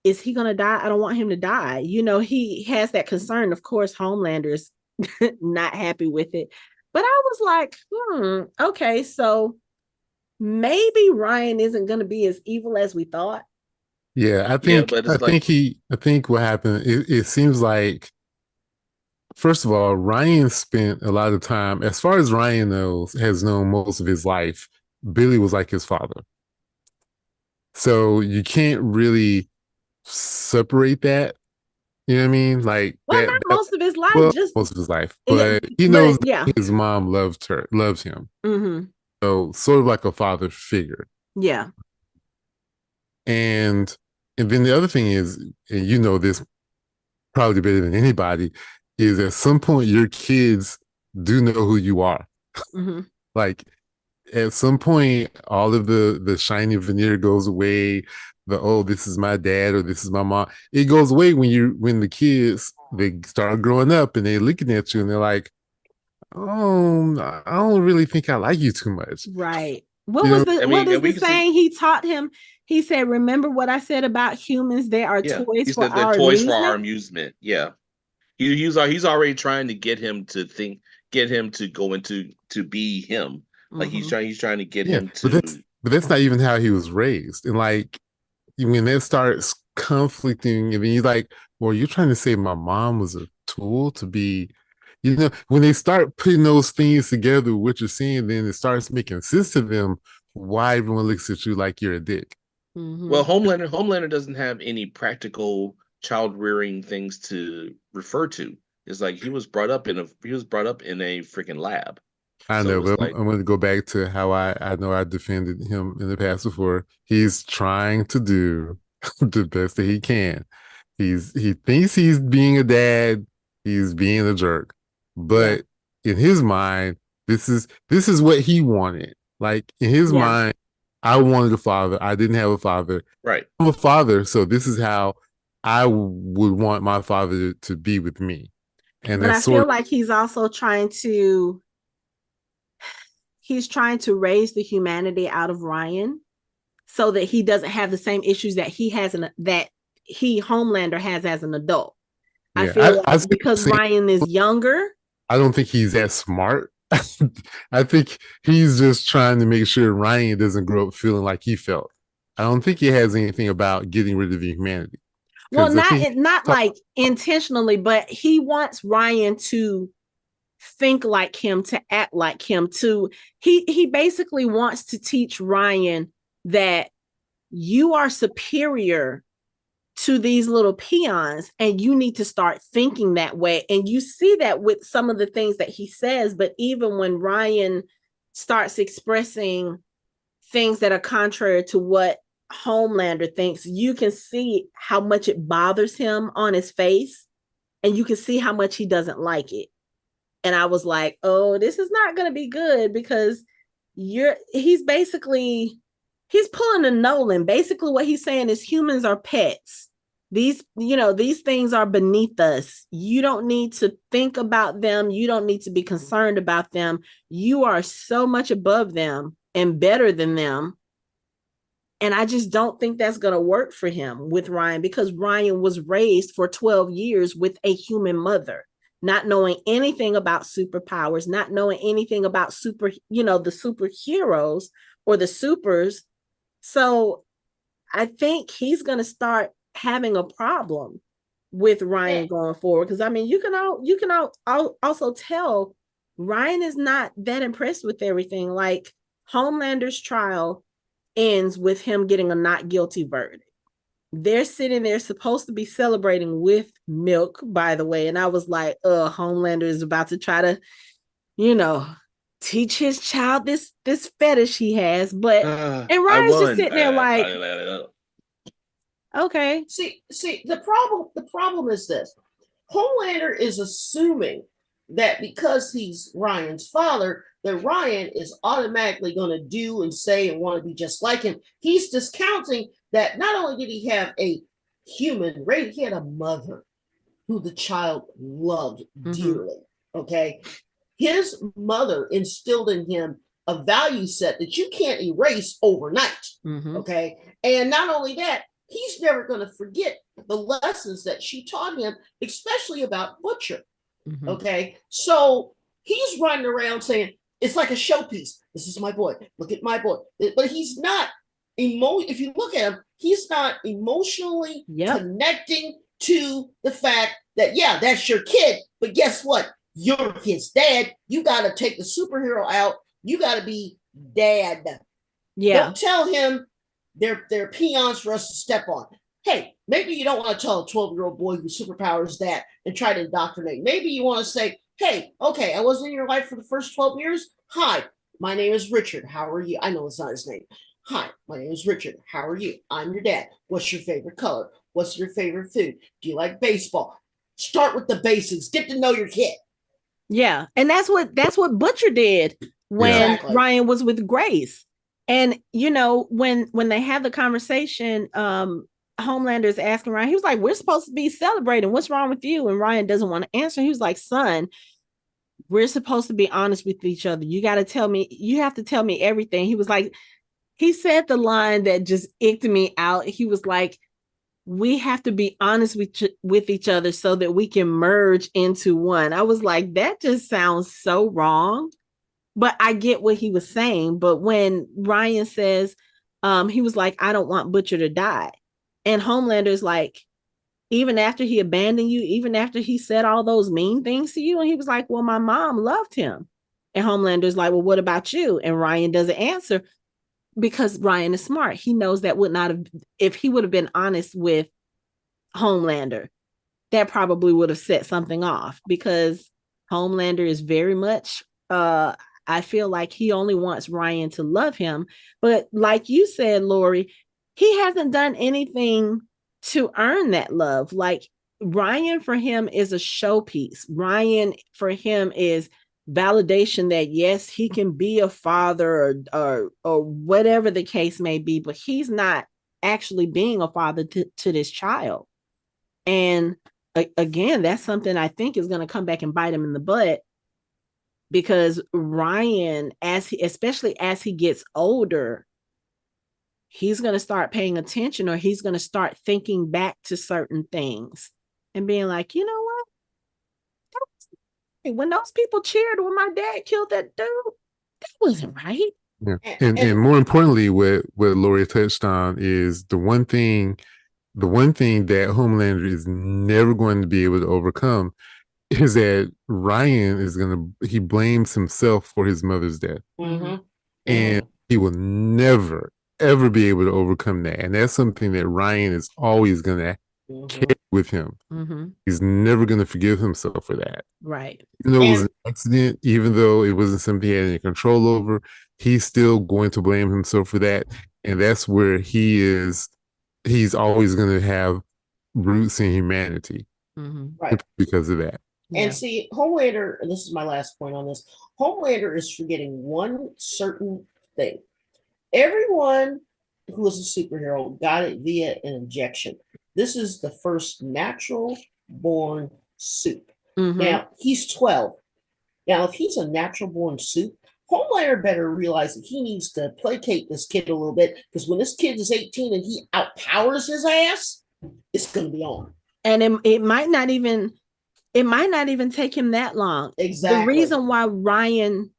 is he going to die? I don't want him to die. He has that concern. Of course, Homelander is not happy with it. But I was like, okay, so maybe Ryan isn't going to be as evil as we thought. Yeah, I think what happened, it seems like, first of all, Ryan spent a lot of time, as far as Ryan has known most of his life, Billy was like his father. So you can't really separate that. You know what I mean? Like, well, not most of his life, just most of his life. But he knows that his mom loves him. Mm-hmm. So sort of like a father figure. Yeah. And then the other thing is, and you know this probably better than anybody, is at some point your kids do know who you are. Mm-hmm. Like, at some point, all of the shiny veneer goes away. This is my dad or this is my mom. It goes away when the kids, they start growing up and they're looking at you and they're like, oh, I don't really think I like you too much. Right. What is the saying he taught him? He said, remember what I said about humans? They are toys for our amusement. Yeah. He's already trying to get him to think, get him to go into to be him. Like he's trying to get him to. But that's not even how he was raised. And like when it starts conflicting, and then he's like, "Well, you're trying to say my mom was a tool to be." When they start putting those things together, what you're seeing, then it starts making sense to them why everyone looks at you like you're a dick. Well, Homelander doesn't have any practical child rearing things to refer to. It's like he was brought up in a freaking lab. I know, but I'm going to go back to how I know I defended him in the past before. He's trying to do the best that he can. He thinks he's being a dad. He's being a jerk, but in his mind, this is what he wanted. Like in his mind, I wanted a father. I didn't have a father. Right. I'm a father, so this is how I would want my father to be with me. And but I feel like he's also trying to raise the humanity out of Ryan so that he doesn't have the same issues that he has Homelander has as an adult. Yeah, I feel like because Ryan is younger. I don't think he's that smart. I think he's just trying to make sure Ryan doesn't grow up feeling like he felt. I don't think he has anything about getting rid of the humanity. Well, not like intentionally, but he wants Ryan to think like him, to act like him, he basically wants to teach Ryan that you are superior to these little peons and you need to start thinking that way. And you see that with some of the things that he says, but even when Ryan starts expressing things that are contrary to what Homelander thinks, you can see how much it bothers him on his face, and you can see how much he doesn't like it. And I was like, oh, this is not going to be good, because he's pulling a Nolan. Basically what he's saying is humans are pets. These things are beneath us. You don't need to think about them. You don't need to be concerned about them. You are so much above them and better than them. And I just don't think that's going to work for him with Ryan, because Ryan was raised for 12 years with a human mother, not knowing anything about superpowers, not knowing anything about the superheroes or the supers. So I think he's going to start having a problem with Ryan going forward. Because I mean, you can also tell Ryan is not that impressed with everything. Like Homelander's trial ends with him getting a not guilty verdict. They're sitting there supposed to be celebrating with milk, by the way. And I was like, Homelander is about to try to, teach his child this fetish he has. But and Ryan's just sitting there like, okay. See, the problem is this. Homelander is assuming that because he's Ryan's father, that Ryan is automatically going to do and say and want to be just like him. He's discounting that not only did he have a human race, he had a mother who the child loved dearly. Okay. His mother instilled in him a value set that you can't erase overnight. Okay. And not only that, he's never going to forget the lessons that she taught him, especially about Butcher. Okay. So he's running around saying, it's like a showpiece. This is my boy. Look at my boy. But he's not if you look at him, he's not emotionally connecting to the fact that, that's your kid. But guess what? You're his dad. You got to take the superhero out. You got to be dad. Yeah. Don't tell him they're peons for us to step on. Hey, maybe you don't want to tell a 12-year-old boy whose superpower is that and try to indoctrinate. Maybe you want to say, hey, okay, I wasn't in your life for the first 12 years. Hi, my name is Richard. How are you? I know it's not his name. Hi, my name is Richard. How are you? I'm your dad. What's your favorite color? What's your favorite food? Do you like baseball? Start with the basics. Get to know your kid. Yeah, and that's what Butcher did when Ryan was with Grace. And when they had the conversation, Homelander's asking Ryan, he was like, we're supposed to be celebrating. What's wrong with you? And Ryan doesn't want to answer. He was like, son, we're supposed to be honest with each other. You have to tell me everything. He was like, he said the line that just icked me out. He was like, we have to be honest with each other so that we can merge into one. I was like, that just sounds so wrong. But I get what he was saying. But when Ryan says, he was like, I don't want Butcher to die. And Homelander's like, even after he abandoned you, even after he said all those mean things to you, and he was like, well, my mom loved him. And Homelander's like, well, what about you? And Ryan doesn't answer because Ryan is smart. He knows that would not have, if he would have been honest with Homelander, that probably would have set something off, because Homelander is very much, I feel like he only wants Ryan to love him. But like you said, Lori, he hasn't done anything to earn that love. Like, Ryan for him is a showpiece. Ryan for him is validation that yes, he can be a father or whatever the case may be, but he's not actually being a father to this child. And again, that's something I think is going to come back and bite him in the butt, because Ryan, especially as he gets older, he's going to start paying attention, or he's going to start thinking back to certain things and being like, you know what? When those people cheered when my dad killed that dude, that wasn't right. Yeah. And more importantly, what Lori touched on is the one thing that Homelander is never going to be able to overcome is that Ryan he blames himself for his mother's death. Mm-hmm. And he will never, ever be able to overcome that. And that's something that Ryan is always going to carry with him. He's never going to forgive himself for that. Right. Even though it was an accident, even though it wasn't something he had any control over, he's still going to blame himself for that. And that's where he's always going to have roots in humanity. Right. Because of that. And see, Homelander, and this is my last point on this, Homelander is forgetting one certain thing. Everyone who is a superhero got it via an injection. This is the first natural born soup. Now, he's 12. Now, if he's a natural born soup, Homelander better realize that he needs to placate this kid a little bit, because when this kid is 18 and he outpowers his ass, it's going to be on. And it might not even take him that long. Exactly. The reason why Ryan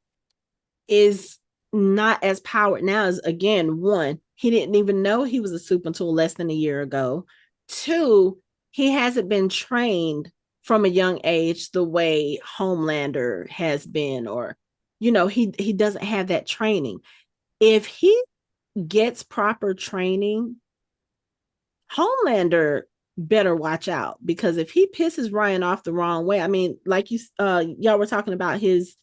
is not as powered now is, again, one, he didn't even know he was a soup until less than a year ago. Two, he hasn't been trained from a young age the way Homelander has been, or, he doesn't have that training. If he gets proper training, Homelander better watch out, because if he pisses Ryan off the wrong way, I mean, like y'all were talking about his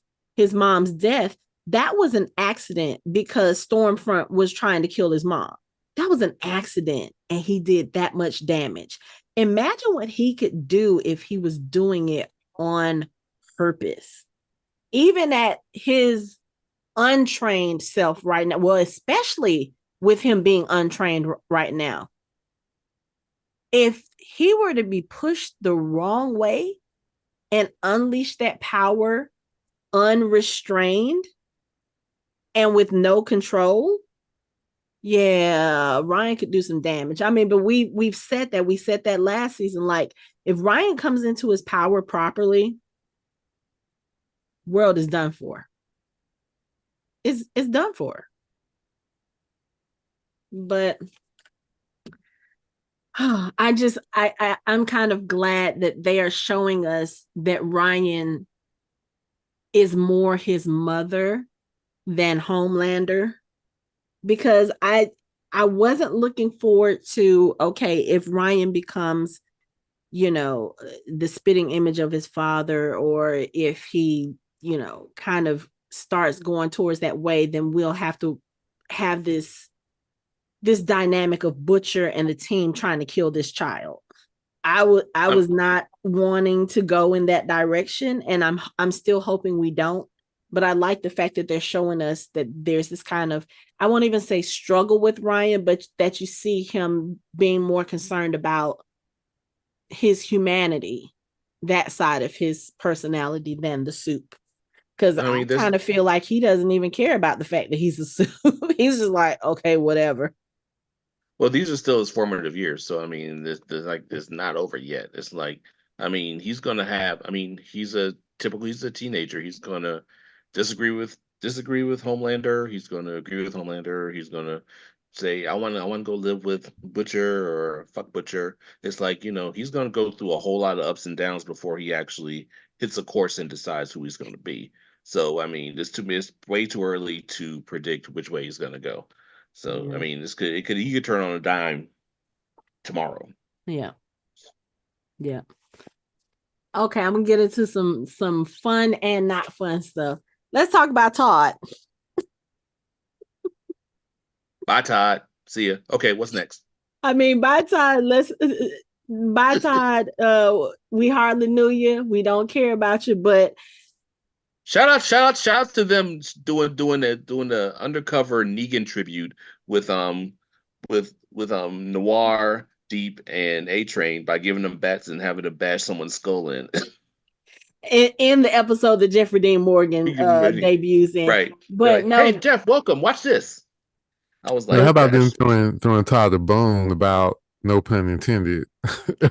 mom's death, that was an accident because Stormfront was trying to kill his mom. That was an accident, and he did that much damage. Imagine what he could do if he was doing it on purpose. Even at his untrained self right now, well, especially with him being untrained right now, if he were to be pushed the wrong way and unleash that power unrestrained and with no control, yeah, Ryan could do some damage. I mean, but we've said that. We said that last season. Like, if Ryan comes into his power properly, world is done for. It's done for. But I'm kind of glad that they are showing us that Ryan is more his mother than Homelander, because I wasn't looking forward to, okay, if Ryan becomes, the spitting image of his father, or if he, kind of starts going towards that way, then we'll have to have this dynamic of Butcher and the team trying to kill this child. I was not wanting to go in that direction, and I'm still hoping we don't. But I like the fact that they're showing us that there's this kind of, I won't even say struggle with Ryan, but that you see him being more concerned about his humanity, that side of his personality, than the soup. Because I kind of feel like he doesn't even care about the fact that he's a soup. He's just like, okay, whatever. Well, these are still his formative years, so I mean, it's not over yet. It's like, I mean, he's gonna have. I mean, he's a teenager. He's gonna disagree with Homelander. He's gonna agree with Homelander. He's gonna say, I want to go live with Butcher or fuck Butcher. It's like, he's gonna go through a whole lot of ups and downs before he actually hits a course and decides who he's gonna be. So I mean, it's way too early to predict which way he's gonna go. So I mean, he could turn on a dime tomorrow. Yeah. Okay, I'm gonna get into some fun and not fun stuff. Let's talk about Todd. Bye, Todd. See ya. Okay, what's next? I mean, bye, Todd. Bye, Todd. We hardly knew you. We don't care about you, but shout out to them doing the undercover Negan tribute with Noir, Deep, and A-Train by giving them bats and having to bash someone's skull in. in the episode that Jeffrey Dean Morgan debuts in. Right. But no. Hey, Jeff, welcome. Watch this. I was like, how about them throwing Todd a bone about, no pun intended,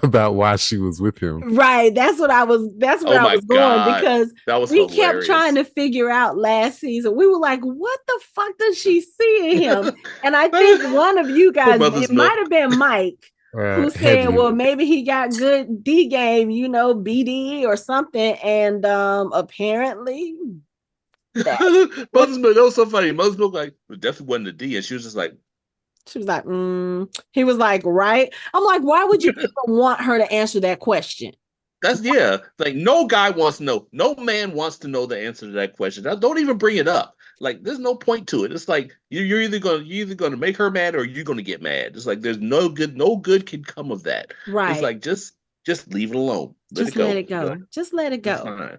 about why she was with him? Right. That's where I was going, because we kept trying to figure out last season. We were like, what the fuck does she see in him? And I think one of you guys, it might have been Mike, who said, well, maybe he got good D game, BD or something. And apparently that was so funny. Mother's Milk it definitely wasn't a D, and she was just like, he was like, right? I'm like, why would you even want her to answer that question? Like, no guy wants to know. No man wants to know the answer to that question. Don't even bring it up. Like, there's no point to it. It's like you're either gonna make her mad or you're gonna get mad. It's like there's no good can come of that. Right. It's like just leave it alone. Let it go. Just let it go.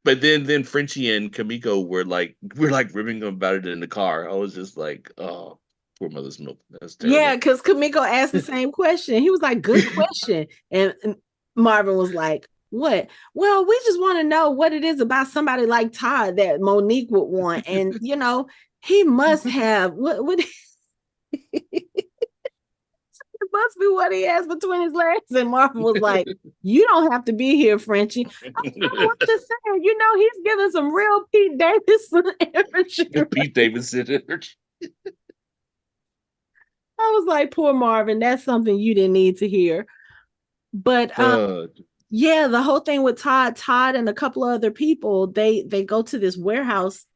But then Frenchie and Kimiko were like ribbing about it in the car. I was just like, oh, poor Mother's Milk. That's terrible. Yeah, because Kimiko asked the same question. He was like, good question. And Marvin was like, what? Well, we just want to know what it is about somebody like Todd that Monique would want. And, he must have, what it must be what he has between his legs. And Marvin was like, you don't have to be here, Frenchie. I'm just saying, he's giving some real Pete Davidson energy. Pete Davidson energy. I was like, poor Marvin, that's something you didn't need to hear. But the whole thing with Todd and a couple of other people, they go to this warehouse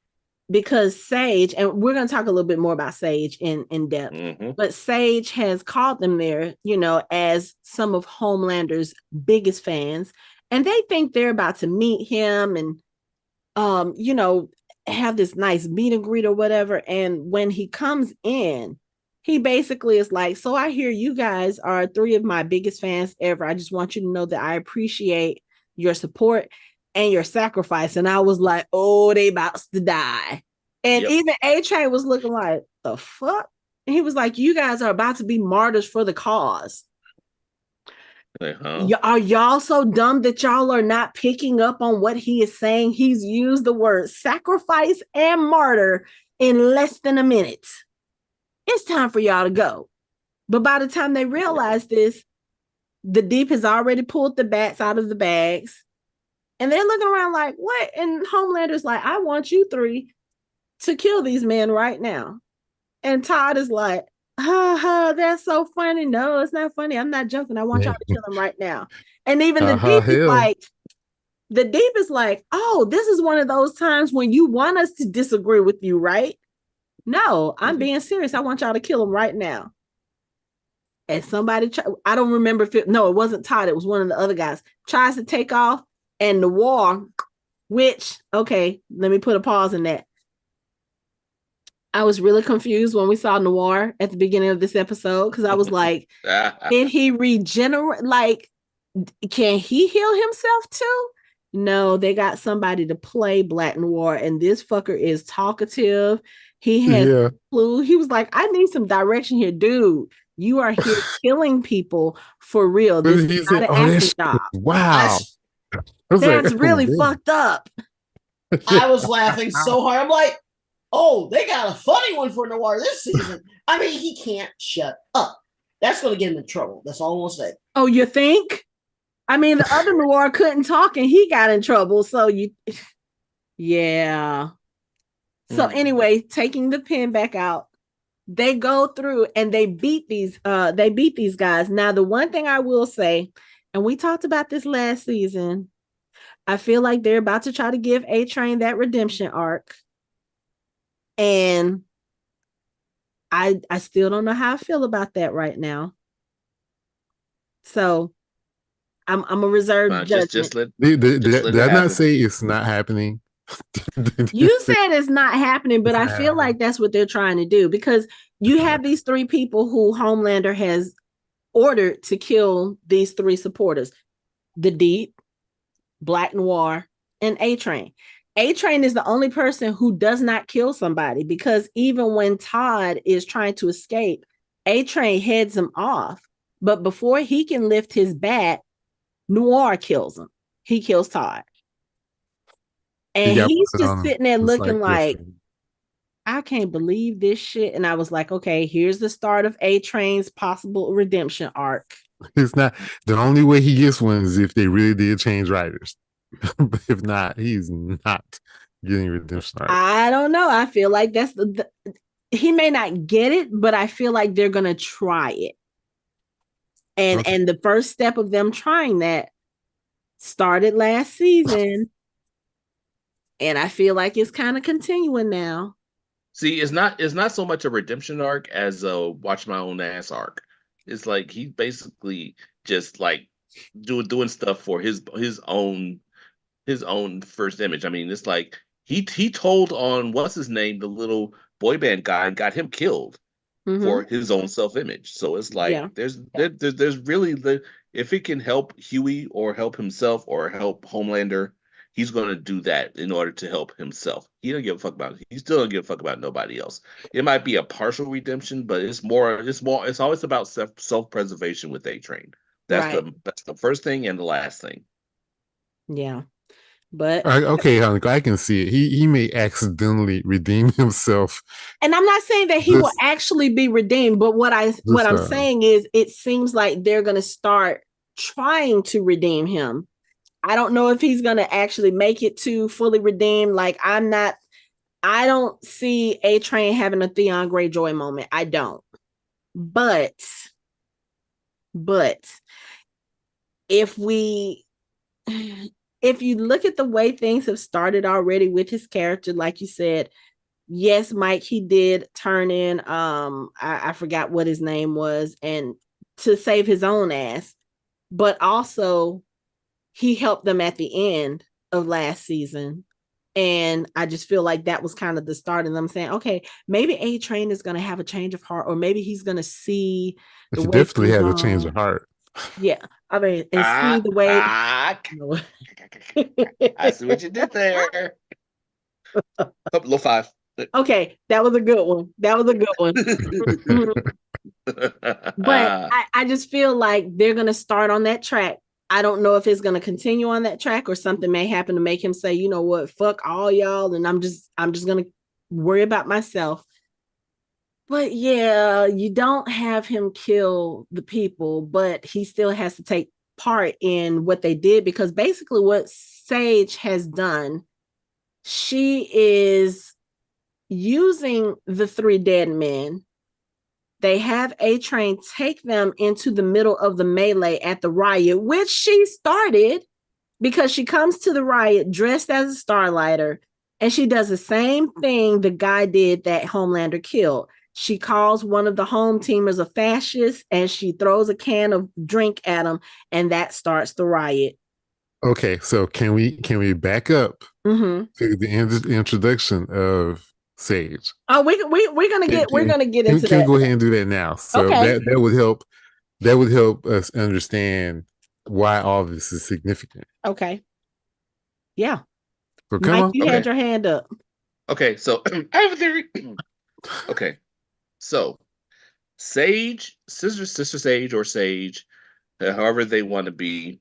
because Sage, and we're going to talk a little bit more about Sage in depth, but Sage has called them there, as some of Homelander's biggest fans. And they think they're about to meet him and, have this nice meet and greet or whatever. And when he comes in, he basically is like, so I hear you guys are 3 of my biggest fans ever. I just want you to know that I appreciate your support and your sacrifice. And I was like, oh, they about to die. And even A-Train was looking like, the fuck? And he was like, you guys are about to be martyrs for the cause. Are y'all so dumb that y'all are not picking up on what he is saying? He's used the word sacrifice and martyr in less than a minute. It's time for y'all to go. But by the time they realize this, the Deep has already pulled the bats out of the bags. And they're looking around like, what? And Homelander's like, I want you 3 to kill these men right now. And Todd is like, that's so funny. No, it's not funny. I'm not joking. I want y'all to kill them right now. And even the Deep is like, oh, this is one of those times when you want us to disagree with you, right? No, I'm being serious. I want y'all to kill him right now. And somebody, I don't remember it wasn't Todd. It was one of the other guys, tries to take off, and Noir, which, okay, let me put a pause in that. I was really confused when we saw Noir at the beginning of this episode, because I was like, did he regenerate? Like, can he heal himself too? No, they got somebody to play Black Noir, and this fucker is talkative. He has clue. He was like, I need some direction here, dude. You are here killing people for real. This is not an acting job. Wow. That's really fucked up. I was laughing so hard. I'm like, oh, they got a funny one for Noir this season. I mean, he can't shut up. That's going to get him in trouble. That's all I'm going to say. Oh, you think? I mean, the other Noir couldn't talk and he got in trouble. So yeah. So anyway, taking the pen back out, they go through and they beat these guys. Now, the one thing I will say, and we talked about this last season, I feel like they're about to try to give A-Train that redemption arc. And I still don't know how I feel about that right now. So I'm a reserved judgment. Did I not say it's not happening? You said it's not happening, but I feel like that's what they're trying to do, because you have these three people who Homelander has ordered to kill these three supporters: the Deep, Black Noir, and A-Train. A-Train is the only person who does not kill somebody, because even when Todd is trying to escape, A-Train heads him off. But before he can lift his bat, Noir kills him. He kills Todd. And he's just sitting there looking like, I can't believe this shit. And I was like, okay, here's the start of A-Train's possible redemption arc. It's not the only way he gets one is if they really did change writers. But if not, he's not getting redemption arc. I don't know. I feel like that's he may not get it, but I feel like they're gonna try it. And the first step of them trying that started last season. And I feel like it's kind of continuing now. See, it's not so much a redemption arc as a watch my own ass arc. It's like he's basically just like doing stuff for his own first image. I mean, it's like he told on what's his name, the little boy band guy, and got him killed for his own self image. So it's like there's really if it can help Huey or help himself or help Homelander, he's going to do that in order to help himself. He don't give a fuck about it. He still don't give a fuck about nobody else. It might be a partial redemption, but it's always about self-preservation with A-Train. That's the first thing and the last thing. Yeah. But okay, I can see it. He may accidentally redeem himself. And I'm not saying that he will actually be redeemed, but what I'm saying is it seems like they're going to start trying to redeem him. I don't know if he's going to actually make it to fully redeemed. Like, I don't see A-Train having a Theon Greyjoy moment. I don't. But if you look at the way things have started already with his character, like you said, yes, Mike, he did turn in, I forgot what his name was, and to save his own ass, but also he helped them at the end of last season. And I just feel like that was kind of the start of them saying, okay, maybe A-Train is going to have a change of heart, or maybe he's going to see the he way definitely has a change of heart. Yeah. I mean, and see the way. I see what you did there. Low five. Okay, that was a good one. But I just feel like they're going to start on that track. I don't know if it's going to continue on that track, or something may happen to make him say, you know what, fuck all y'all, and I'm just going to worry about myself. But yeah, you don't have him kill the people, but he still has to take part in what they did, because basically what Sage has done, she is using the three dead men. They have A-Train take them into the middle of the melee at the riot, which she started, because she comes to the riot dressed as a Starlighter, and she does the same thing the guy did that Homelander killed. She calls one of the Hometeamers a fascist, and she throws a can of drink at him, and that starts the riot. Okay, so can we back up to the introduction of Sage? Oh, we're gonna get into that. Can we go ahead and do that now? So that would help us understand why all this is significant. Okay. Yeah. So come Mike, on. you had your hand up. Okay, so I have a theory. Okay, so Sage, Sister Sage, or Sage, however they want to be,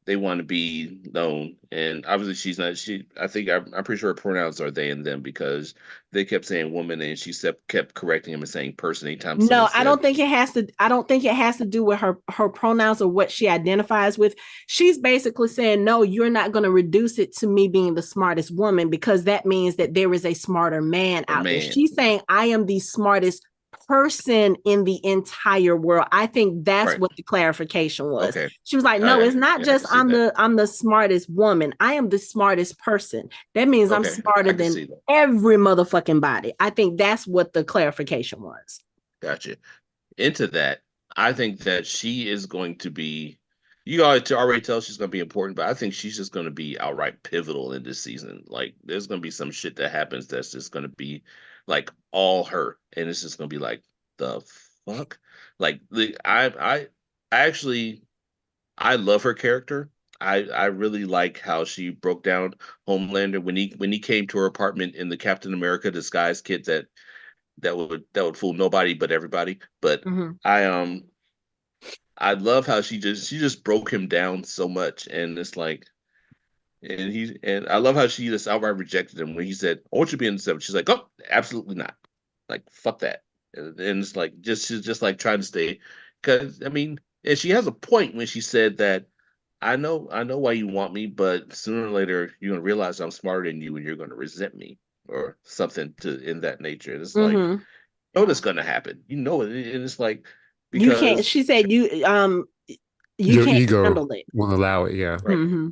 they want to be known, and obviously she's not. I'm pretty sure her pronouns are they and them because they kept saying woman, and she kept correcting him and saying person anytime. No, I don't think it has to. I don't think it has to do with her pronouns or what she identifies with. She's basically saying, no, you're not going to reduce it to me being the smartest woman, because that means that there is a smarter man out there. She's saying I am the smartest person in the entire world. I think that's what the clarification was. Okay. She was like, no, it's not just I'm the smartest woman. I am the smartest person. That means I'm smarter than every motherfucking body. I think that's what the clarification was. Gotcha. Into that, I think that she is going to be, you already tell she's going to be important, but I think she's just going to be outright pivotal in this season. Like, there's going to be some shit that happens that's just going to be like all her, and it's just gonna be like, the fuck. Like, I love her character. I really like how she broke down Homelander when he came to her apartment in the Captain America disguise kit that would fool nobody but everybody. But I love how she just broke him down so much, and it's like. And I love how she just outright rejected him when he said, "I want you to be in the 7." She's like, "Oh, absolutely not! Like, fuck that." And it's like she's just like trying to stay, because I mean, and she has a point when she said that I know why you want me, but sooner or later you're gonna realize I'm smarter than you, and you're gonna resent me or something in that nature. And it's like, you know that's gonna happen. You know it, and it's like because you can't. She said you your can't ego handle it. Won't allow it. Yeah. Right.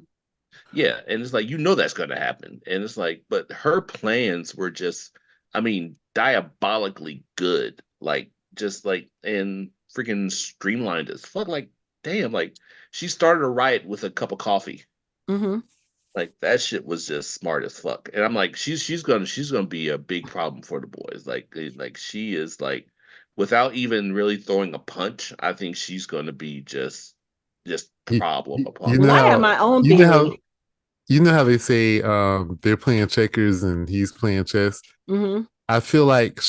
Yeah, and it's like, you know that's going to happen. And it's like, but her plans were just, I mean, diabolically good. Like, just like, and freaking streamlined as fuck. Like, damn, like, she started a riot with a cup of coffee. Like, that shit was just smart as fuck. And I'm like, she's gonna be a big problem for the boys. Like she is like, without even really throwing a punch, I think she's gonna be just problem upon. I have my own theory. You know how they say they're playing checkers and he's playing chess? I feel like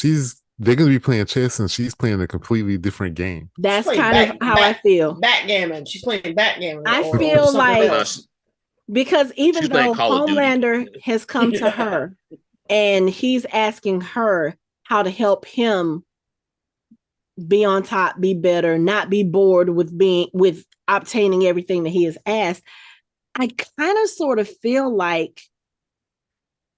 they're going to be playing chess and she's playing a completely different game. That's kind of how I feel. Backgammon. She's playing backgammon. I feel like, because even though Homelander has come to her and he's asking her how to help him be on top, be better, not be bored with obtaining everything that he has asked, I kind of sort of feel like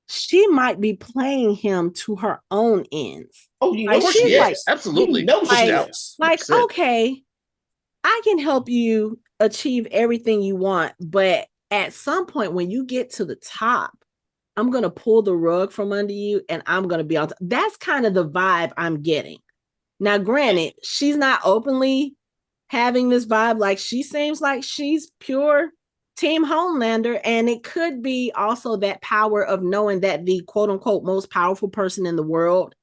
she might be playing him to her own ends. Oh, you know she is. Like, absolutely. You know she is. Like, okay, I can help you achieve everything you want, but at some point when you get to the top, I'm going to pull the rug from under you and I'm going to be on top. That's kind of the vibe I'm getting. Now, granted, she's not openly having this vibe. Like, she seems like she's pure Team Homelander, and it could be also that power of knowing that the quote unquote most powerful person in the world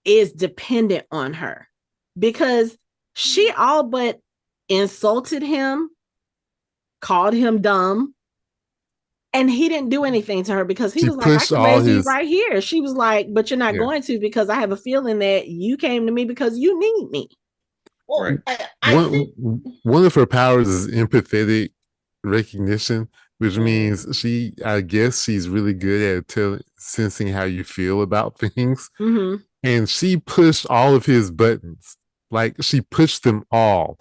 is dependent on her, because she all but insulted him, called him dumb, and he didn't do anything to her because he was like, I can raise you right here. She was like, but you're not going to, because I have a feeling that you came to me because you need me. Well, right. One of her powers is empathetic recognition, which means I guess she's really good at sensing how you feel about things. And she pushed all of his buttons. Like, she pushed them all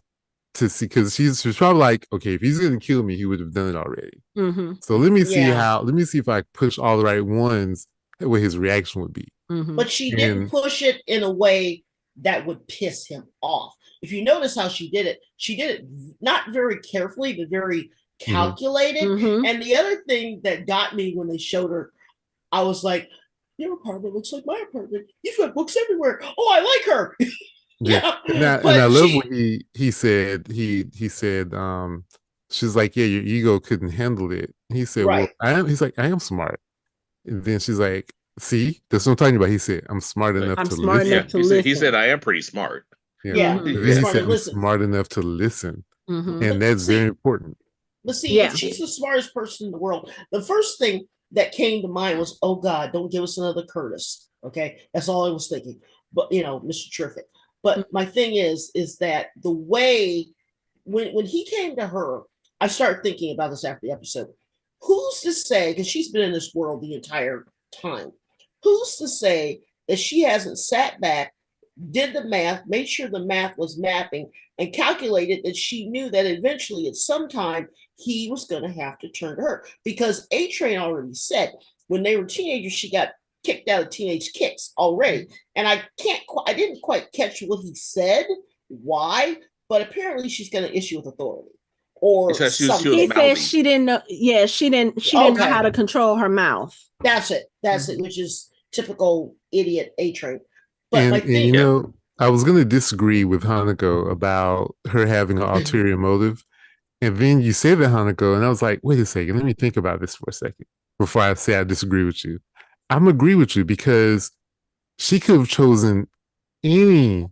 to see, because she was probably like, okay, if he's going to kill me, he would have done it already. So let me see if I push all the right ones, what his reaction would be. But she didn't push it in a way that would piss him off. If you notice how she did it not very carefully, but very calculated. And the other thing that got me when they showed her, I was like, your apartment looks like my apartment. You've got books everywhere. Oh, I like her. And I love what he said. He said, she's like, yeah, your ego couldn't handle it. He said, well, he's like, I am smart. And then she's like, see, that's what I'm talking about. He said, I'm smart enough to listen. He said, I am pretty smart. He said, I'm smart enough to listen. And that's very important. But see, if she's the smartest person in the world, the first thing that came to mind was, oh God, don't give us another Curtis. Okay. That's all I was thinking. But, Mr. Terrific. But my thing is that the way when he came to her I started thinking about this after the episode. Who's to say, because she's been in this world the entire time, who's to say that she hasn't sat back, did the math, made sure the math was mapping, and calculated that she knew that eventually at some time he was going to have to turn to her? Because A Train already said when they were teenagers, she got kicked out of Teenage Kicks already. And I didn't quite catch what he said, why, but apparently she's going to issue with authority. Or something. He said she didn't know. Yeah, she didn't know how to control her mouth. That's it, which is typical idiot A Train. But and I was going to disagree with Hanako about her having an ulterior motive. And then you said that, Hanako, and I was like, wait a second, let me think about this for a second before I say I disagree with you. I'm agree with you because she could have chosen any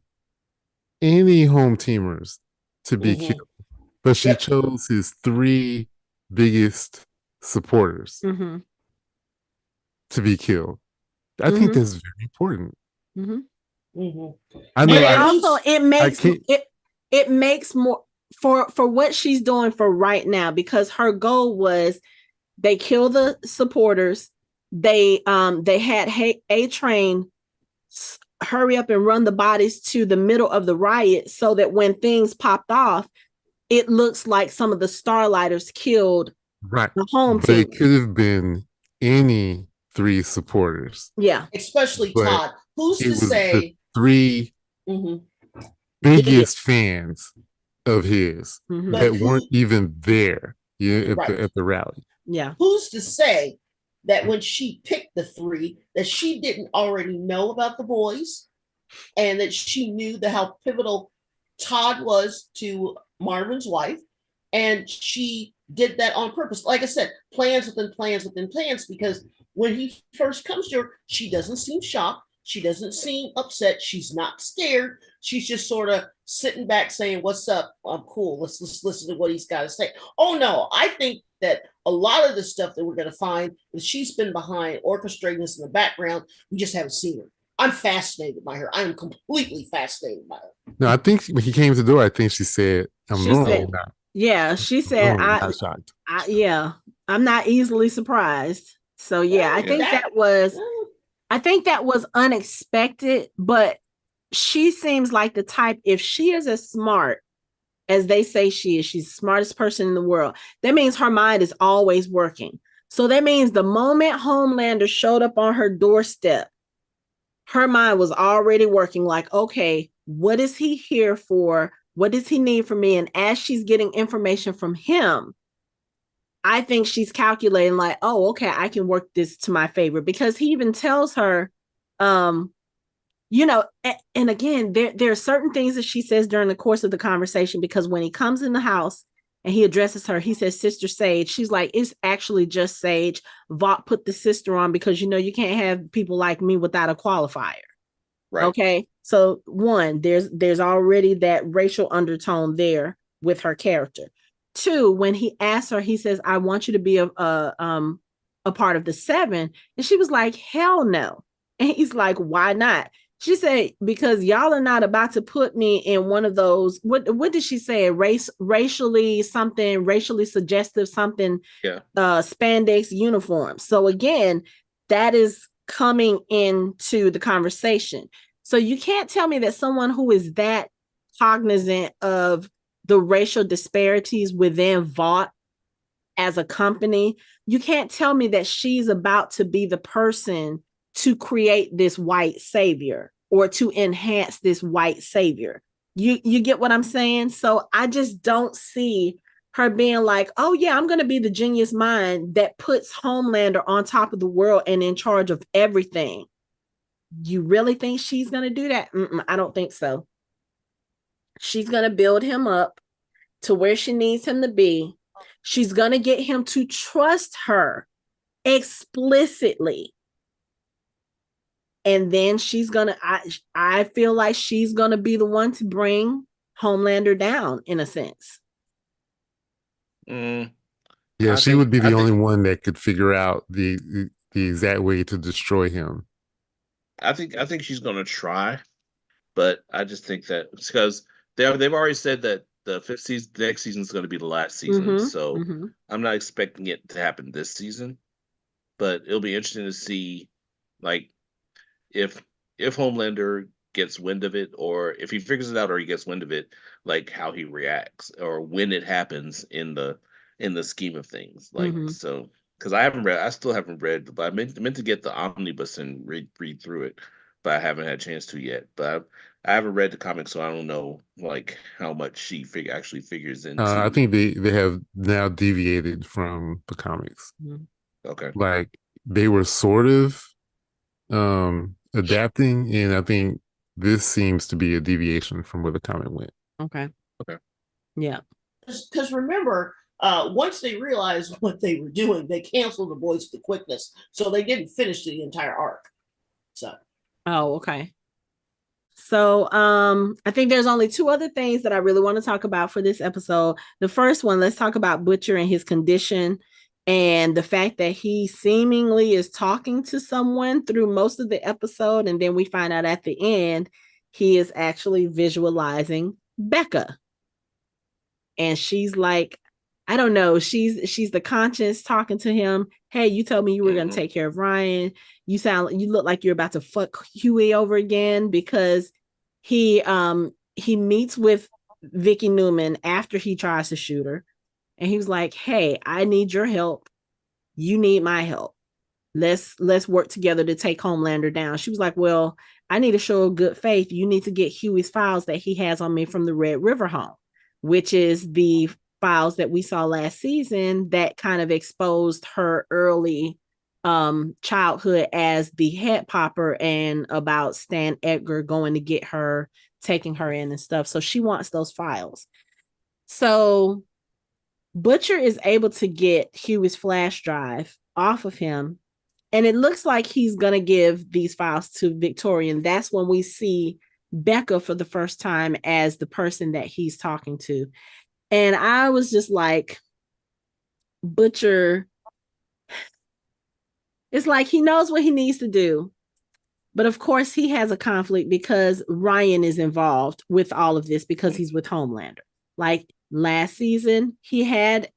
home teamers to be killed, but she chose his 3 biggest supporters to be killed. I think that's very important. I know. Also, it makes more for what she's doing for right now, because her goal was they kill the supporters. They had A Train hurry up and run the bodies to the middle of the riot so that when things popped off, it looks like some of the Starlighters killed the home team. It could have been any 3 supporters. Yeah. Especially Todd. Who's to say the 3 biggest fans of his that weren't even there at the rally. Yeah. Who's to say that when she picked the 3, that she didn't already know about the boys and that she knew how pivotal Todd was to Marvin's wife, and she did that on purpose. Like I said, plans within plans within plans, because when he first comes to her, she doesn't seem shocked. She doesn't seem upset. She's not scared. She's just sort of sitting back saying, what's up? I'm cool. Let's listen to what he's got to say. Oh, no, I think that a lot of the stuff that we're going to find is she's been behind orchestrating this in the background. We just haven't seen her. I'm fascinated by her. I am completely fascinated by her. No, I think when he came to the door, I think she said, yeah, she said, I'm shocked. I'm not easily surprised. So, yeah, I think that was unexpected, but she seems like the type, if she is as smart as they say she is, she's the smartest person in the world. That means her mind is always working. So that means the moment Homelander showed up on her doorstep, her mind was already working like, okay, what is he here for? What does he need from me? And as she's getting information from him, I think she's calculating like, oh, okay, I can work this to my favor, because he even tells her, and again, there are certain things that she says during the course of the conversation, because when he comes in the house and he addresses her, he says, Sister Sage. She's like, it's actually just Sage. Vought put the sister on because, you can't have people like me without a qualifier. Right. Okay. So one, there's already that racial undertone there with her character. 2, when he asks her, he says, I want you to be a part of the 7. And she was like, hell no. And he's like, why not? She said, because y'all are not about to put me in one of those, what did she say? Racially suggestive something, spandex uniform. So again, that is coming into the conversation. So you can't tell me that someone who is that cognizant of the racial disparities within Vought as a company, you can't tell me that she's about to be the person to create this white savior or to enhance this white savior. You get what I'm saying? So I just don't see her being like, oh yeah, I'm going to be the genius mind that puts Homelander on top of the world and in charge of everything. You really think she's going to do that? I don't think so. She's going to build him up to where she needs him to be. She's going to get him to trust her explicitly. And then she's going to, I feel like she's going to be the one to bring Homelander down in a sense. Yeah, she would be the only one that could figure out the exact way to destroy him. I think she's going to try, but I just think that because they've already said that the fifth season, the next season is going to be the last season, so I'm not expecting it to happen this season. But it'll be interesting to see, like, if Homelander gets wind of it, or if he figures it out, or he gets wind of it, like how he reacts, or when it happens in the scheme of things. Like, so because I still haven't read, but I meant to get the omnibus and read through it, but I haven't had a chance to yet. But I haven't read the comic, so I don't know like how much she actually figures into. I think they have now deviated from the comics. Okay, like they were sort of adapting, and I think this seems to be a deviation from where the comic went. Okay. Yeah. Because remember, once they realized what they were doing, they canceled the boys with quickness, so they didn't finish the entire arc. So. Oh, okay. So I think there's only two other things that I really want to talk about for this episode. The first one, let's talk about Butcher and his condition, and the fact that he seemingly is talking to someone through most of the episode, and then we find out at the end he is actually visualizing Becca. And she's like, I don't know, she's the conscience talking to him. Hey, you told me you were going to take care of Ryan. You look like you're about to fuck Huey over again, because he meets with Vicky Newman after he tries to shoot her. And he was like, hey, I need your help. You need my help. Let's work together to take Homelander down. She was like, well, I need to show good faith. You need to get Huey's files that he has on me from the Red River home, which is the files that we saw last season that kind of exposed her early childhood as the head popper, and about Stan Edgar going to get her, taking her in and stuff. So she wants those files. So Butcher is able to get Huey's flash drive off of him, and it looks like he's going to give these files to Victoria. And that's when we see Becca for the first time as the person that he's talking to. And I was just like, Butcher, it's like he knows what he needs to do. But of course, he has a conflict because Ryan is involved with all of this, because he's with Homelander. Like last season, he had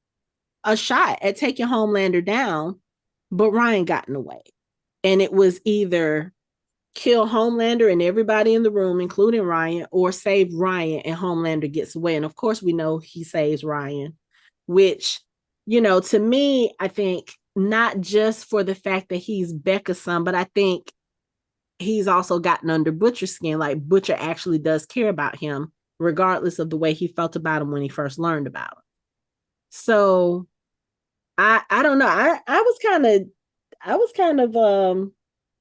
a shot at taking Homelander down, but Ryan got in the way. And it was either kill Homelander and everybody in the room, including Ryan, or save Ryan and Homelander gets away. And of course, we know he saves Ryan, which, to me, I think not just for the fact that he's Becca's son, but I think he's also gotten under Butcher's skin. Like Butcher actually does care about him, regardless of the way he felt about him when he first learned about him. So I don't know. I was kind of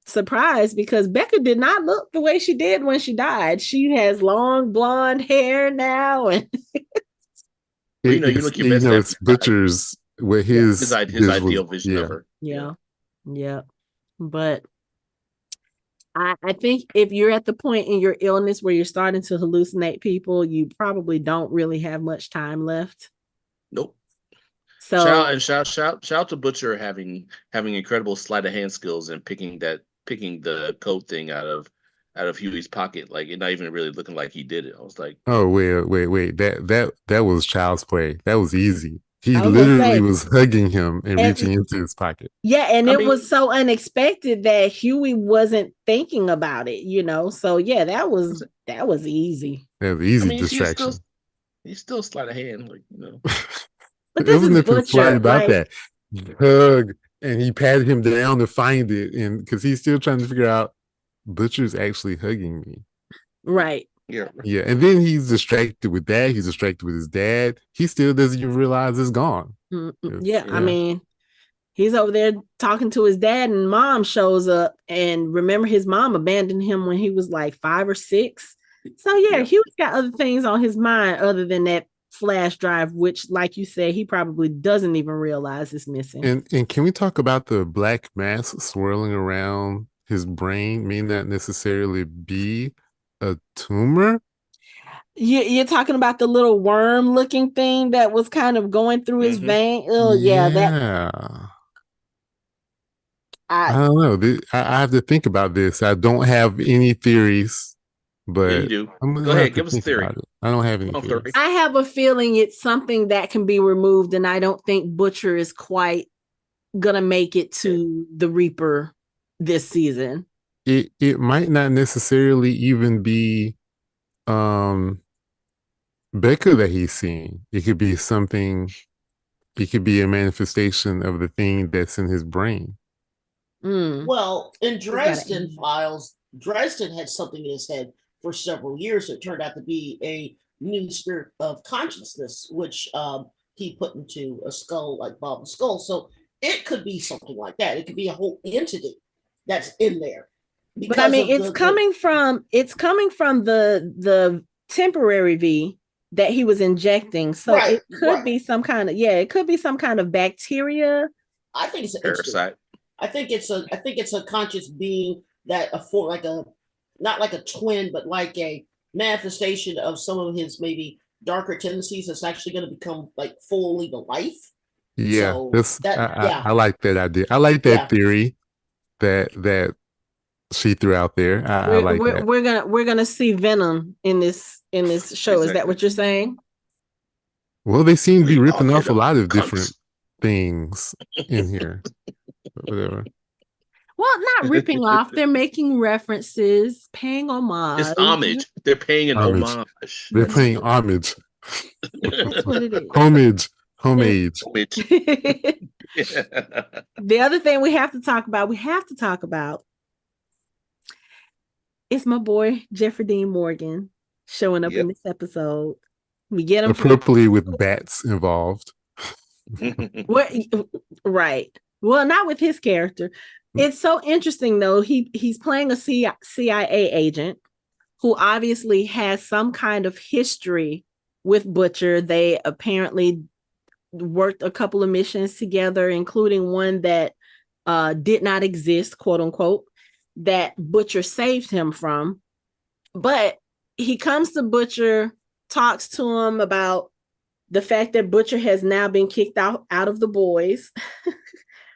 surprised, because Becca did not look the way she did when she died. She has long blonde hair now, and it's Butcher's with his ideal vision of her. Yeah. But I think if you're at the point in your illness where you're starting to hallucinate people, you probably don't really have much time left. Nope. So shout out to Butcher having incredible sleight of hand skills and picking the code thing out of Huey's pocket, like it not even really looking like he did it. I was like, oh wait, that was child's play. That was easy. He literally was hugging him and reaching into his pocket. Yeah, and it was so unexpected that Huey wasn't thinking about it, So yeah, that was easy. That was easy distraction. He's still sleight of hand, But this is Butcher, about that. Hug, and he patted him down to find it, and because he's still trying to figure out Butcher's actually hugging me. Right. Yeah. And then he's distracted with that. He's distracted with his dad. He still doesn't even realize it's gone. Yeah, I mean, he's over there talking to his dad, and mom shows up. And remember, his mom abandoned him when he was like 5 or 6. So yeah, Hugh's got other things on his mind other than that flash drive, which, like you said, he probably doesn't even realize is missing. And can we talk about the black mass swirling around his brain? May not necessarily be a tumor. You're talking about the little worm-looking thing that was kind of going through his vein. Oh yeah. I don't know. I have to think about this. I don't have any theories But you do. I'm Go gonna have ahead, to give us a think theory. about it. I don't have any Come on, theories. theory. I have a feeling it's something that can be removed, and I don't think Butcher is quite gonna make it to the Reaper this season. It might not necessarily even be Becca that he's seeing. It could be something. It could be a manifestation of the thing that's in his brain. Well, in Dresden Files, Dresden had something in his head for several years. It turned out to be a new spirit of consciousness, which he put into a skull like Bob's skull. So it could be something like that. It could be a whole entity that's in there. But I mean, it's coming from the temporary V that he was injecting. So it could be some kind of it could be some kind of bacteria. I think it's a parasite. I think it's a conscious being that not like a twin, but like a manifestation of some of his maybe darker tendencies that's actually going to become like fully the life. Yeah, so I like that idea. I like that theory that she threw out there. I like that. We're gonna see Venom in this show. Exactly. Is that what you're saying? Well, they seem to be ripping off a lot of different things in here. Whatever. Well, not ripping off. They're making references, paying homage. It's homage. They're paying an homage. They're paying homage. That's what it is. Homage. The other thing we have to talk about is my boy Jeffrey Dean Morgan showing up in this episode. We get him appropriately with bats involved. Right. Well, not with his character. It's so interesting though. He's playing a CIA agent who obviously has some kind of history with Butcher. They apparently worked a couple of missions together, including one that did not exist, quote unquote, that Butcher saved him from. But he comes to Butcher, talks to him about the fact that Butcher has now been kicked out of the boys,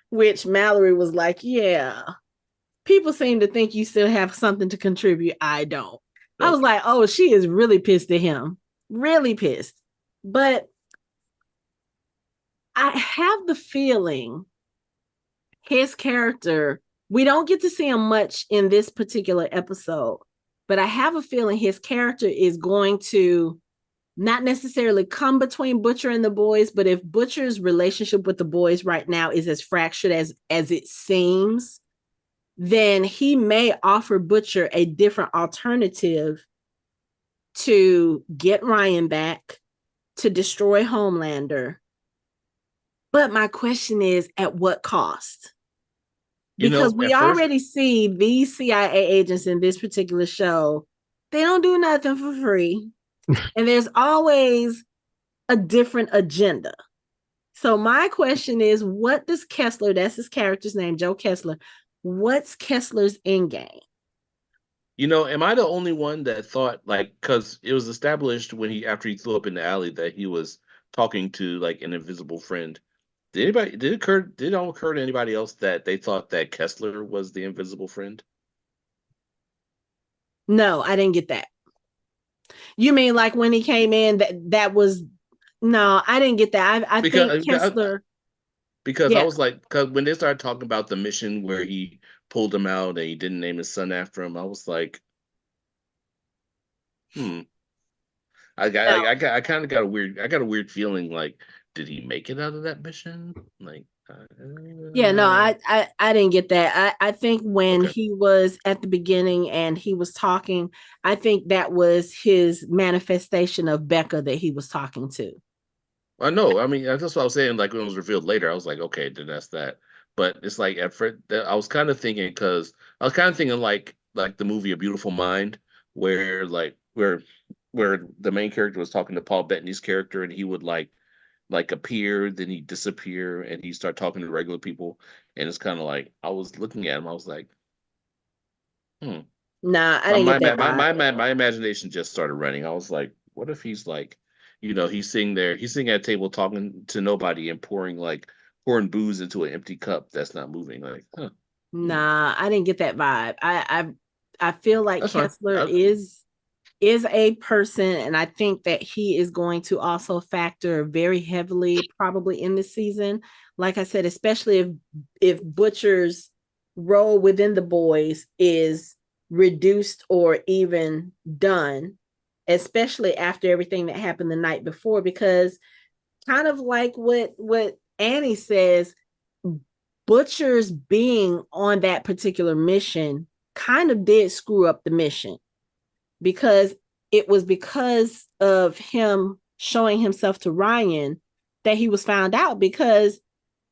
which Mallory was like, yeah, people seem to think you still have something to contribute. I don't. I was like, oh, she is really pissed at him. Really pissed. But I have the feeling his character, we don't get to see him much in this particular episode, but I have a feeling his character is going to not necessarily come between Butcher and the boys, but if Butcher's relationship with the boys right now is as fractured as it seems, then he may offer Butcher a different alternative to get Ryan back, to destroy Homelander. But my question is, at what cost? Because we already see these CIA agents in this particular show, they don't do nothing for free. And there's always a different agenda. So my question is, what does Kessler, that's his character's name, Joe Kessler, what's Kessler's end game? Am I the only one that thought, because it was established after he threw up in the alley that he was talking to an invisible friend. Did it occur to anybody else that they thought that Kessler was the invisible friend? No, I didn't get that. You mean like when he came in that was no, I didn't get that. I think Kessler because I was like, because when they started talking about the mission where he pulled him out and he didn't name his son after him, I was like, I kind of got a weird feeling like, did he make it out of that mission? I didn't get that. I think when he was at the beginning and he was talking, I think that was his manifestation of Becca that he was talking to. I know. I mean, that's what I was saying. Like when it was revealed later, I was like, okay, then that's that. But it's like at first, I was kind of thinking like the movie A Beautiful Mind, where the main character was talking to Paul Bettany's character, and he would like appear, then he'd disappear, and he'd start talking to regular people. And it's kind of like, I was looking at him, I was like, Nah, I didn't get that. My imagination just started running. I was like, what if he's like, he's sitting at a table talking to nobody and pouring booze into an empty cup that's not moving. Nah, I didn't get that vibe. I feel like Kessler is is a person, and I think that he is going to also factor very heavily probably in this season. Like I said, especially if Butcher's role within the boys is reduced or even done, especially after everything that happened the night before, because kind of like what Annie says, Butcher's being on that particular mission kind of did screw up the mission, because it was because of him showing himself to Ryan that he was found out. Because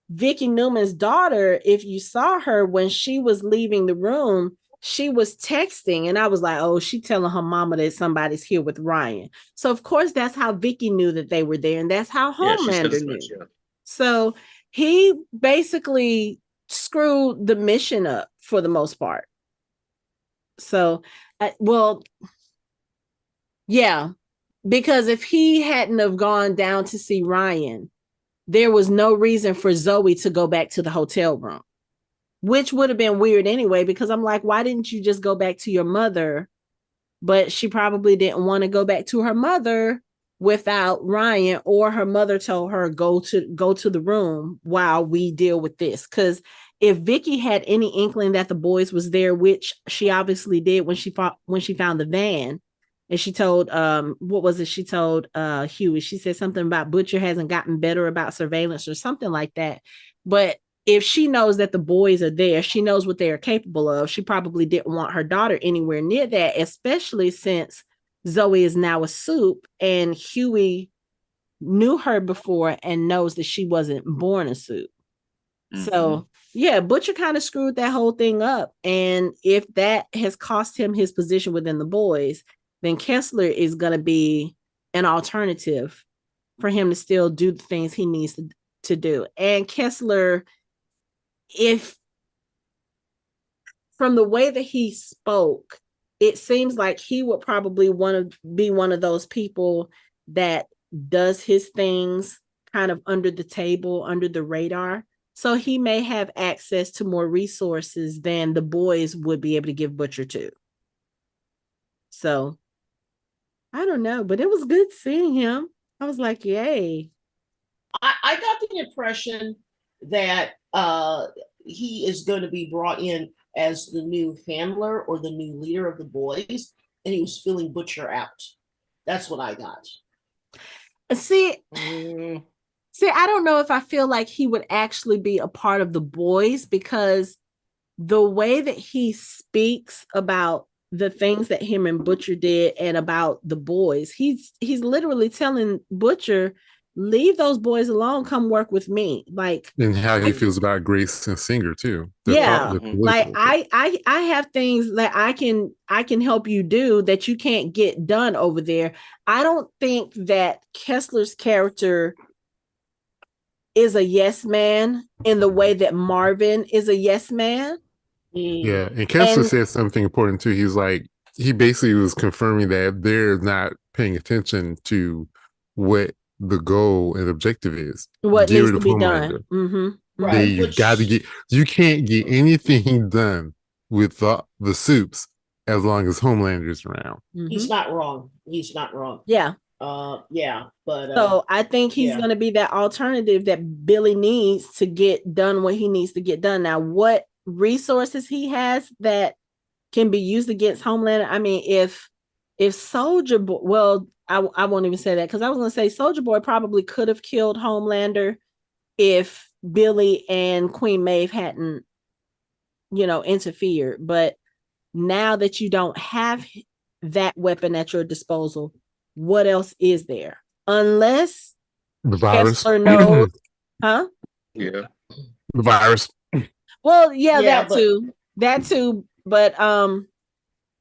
Vicky Newman's daughter, if you saw her when she was leaving the room, she was texting, and I was like, oh, she telling her mama that somebody's here with Ryan. So of course that's how Vicky knew that they were there, and that's how Homelander knew. Yeah. So he basically screwed the mission up for the most part. So, yeah, because if he hadn't have gone down to see Ryan, there was no reason for Zoe to go back to the hotel room, which would have been weird anyway, because I'm like, why didn't you just go back to your mother? But she probably didn't want to go back to her mother without Ryan, or her mother told her go to the room while we deal with this. Because if Vicky had any inkling that the boys was there, which she obviously did when she found the van, and she told what was it? She told Huey. She said something about Butcher hasn't gotten better about surveillance or something like that. But if she knows that the boys are there, she knows what they are capable of. She probably didn't want her daughter anywhere near that, especially since Zoe is now a soup, and Huey knew her before and knows that she wasn't born a soup. Mm-hmm. So yeah, Butcher kind of screwed that whole thing up. And if that has cost him his position within the boys, then Kessler is going to be an alternative for him to still do the things he needs to do. And Kessler, if from the way that he spoke, it seems like he would probably want to be one of those people that does his things kind of under the table, under the radar. So he may have access to more resources than the boys would be able to give Butcher to. So I don't know, but it was good seeing him. I was like, yay. I got the impression that he is going to be brought in as the new handler or the new leader of the boys, and he was filling Butcher out. That's what I got. See, I don't know if I feel like he would actually be a part of the boys, because the way that he speaks about the things that him and Butcher did and about the boys, he's literally telling Butcher, leave those boys alone, come work with me. Like, and how he feels about Grace and Singer too. Like I have things that I can help you do that you can't get done over there. I don't think that Kessler's character is a yes man in the way that Marvin is a yes man. Yeah, and Kessler said something important too. He's like, he basically was confirming that they're not paying attention to what the goal and objective is. What needs to be done. Mm-hmm. Right. You can't get anything done with the soups as long as Homelander's around. Mm-hmm. He's not wrong. Yeah. But so I think he's going to be that alternative that Billy needs to get done what he needs to get done. Now, what resources he has that can be used against Homelander? I mean, if Soldier Boy, well, I won't even say that, because I was going to say Soldier Boy probably could have killed Homelander if Billy and Queen Maeve hadn't, interfered. But now that you don't have that weapon at your disposal, what else is there? Unless the virus. Kessler knows, huh? Yeah. The virus. Well, that too. But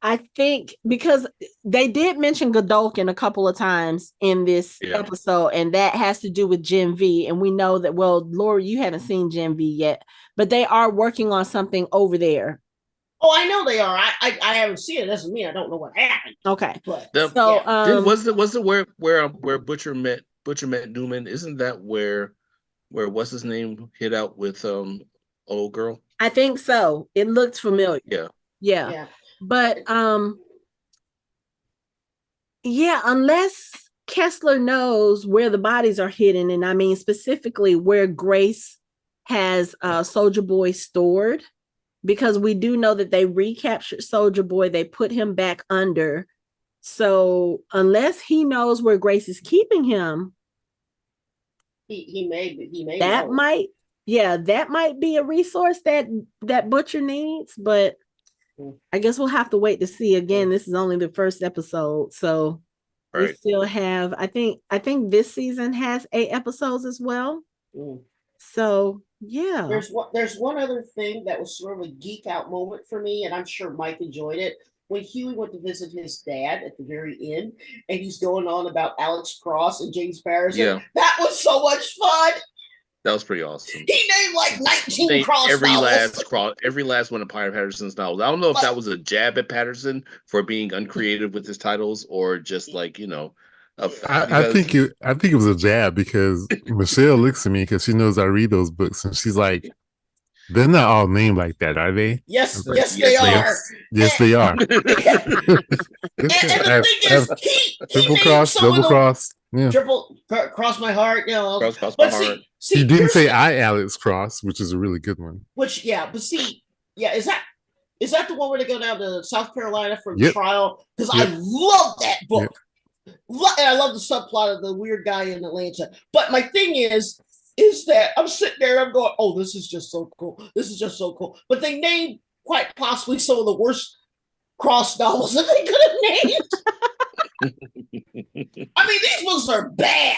I think because they did mention Godolkin a couple of times in this episode, and that has to do with Gen V. And we know that, well, Laura, you haven't seen Gen V yet, but they are working on something over there. Oh, I know they are. I haven't seen it. Doesn't mean I don't know what happened. Okay. But was it where Butcher met Newman? Isn't that where what's his name hit out with old girl? I think so. It looked familiar. Yeah. But Yeah, unless Kessler knows where the bodies are hidden, and I mean specifically where Grace has Soldier Boy stored, because we do know that they recaptured Soldier Boy, they put him back under. So unless he knows where Grace is keeping him, he may that know. might be a resource that Butcher needs, but I guess we'll have to wait to see. Again, this is only the first episode, so we still have, I think this season has 8 episodes as well. So yeah. There's one other thing that was sort of a geek out moment for me, and I'm sure Mike enjoyed it. When Huey went to visit his dad at the very end, and he's going on about Alex Cross and James Patterson. Yeah. That was so much fun. That was pretty awesome. He named like 19 Cross every novels. Every last one of Patterson's novels. I don't know if that was a jab at Patterson for being uncreative with his titles, or just like, you know. I think it was a jab, because Michelle looks at me because she knows I read those books, and she's like, "They're not all named like that, are they?" Yes, they are. Yes, they are. And the thing is, triple cross, double cross, yeah. Triple cross my heart, you know. Cross my heart. See, he didn't say Alex Cross, which is a really good one. Is that the one where they go down to South Carolina for the trial? Because I love that book. Yep. And I love the subplot of the weird guy in Atlanta. But my thing is that I'm sitting there and I'm going, oh, this is just so cool. This is just so cool. But they named quite possibly some of the worst Cross novels that they could have named. I mean, these books are bad.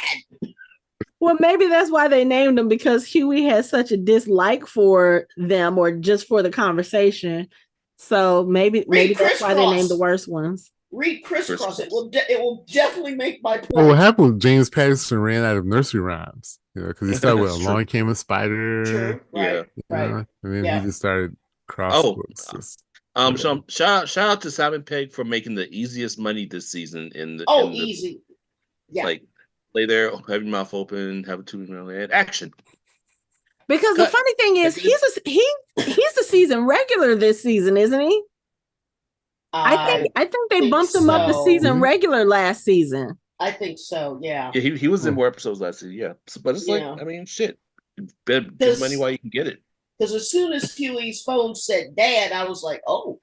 Well, maybe that's why they named them, because Huey has such a dislike for them, or just for the conversation. So maybe that's why they named the worst ones. Read Crisscross. It will definitely make my point. Well, what happened with James Patterson ran out of nursery rhymes, because he started with Along Came a Spider. True. Right. And then he just started cross books. So shout out to Simon Pegg for making the easiest money this season easy. Yeah. Like, lay there, have your mouth open, have a 2 minute action. Because the funny thing is, he's the season regular this season, isn't he? I think they bumped him up to season regular last season. I think so, yeah. Yeah, he was in more episodes last season, yeah. But it's like, I mean, shit. Give money while you can get it. Because as soon as Huey's phone said Dad, I was like, oh,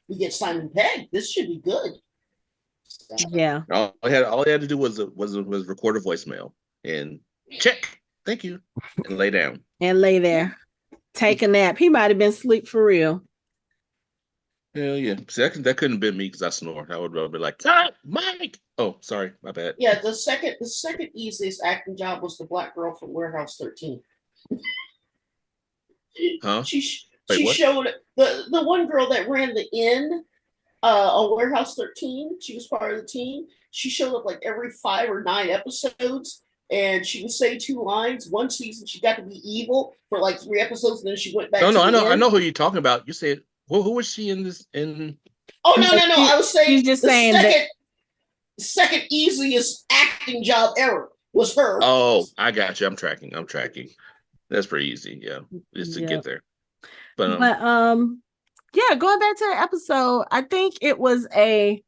we get Simon Pegg. This should be good. So. Yeah. All he had to do was record a voicemail and check. Thank you. And lay down. And lay there. Take a nap. He might have been asleep for real. Hell yeah. See, that couldn't have been me, because I snore. I would be like, Mike. Oh, sorry, my bad. Yeah, the second easiest acting job was the black girl from Warehouse 13. Huh? She showed the one girl that ran the inn on Warehouse 13. She was part of the team. She showed up like every 5 or 9 episodes, and she would say 2 lines. One season she got to be evil for like 3 episodes, and then she went back. I know who you're talking about. You said, well, who was she in this? Oh no! I was saying she's just saying second easiest acting job ever was her. Oh, I got you. I'm tracking. That's pretty easy. Yeah, just to get there. But yeah, going back to the episode, I think it was a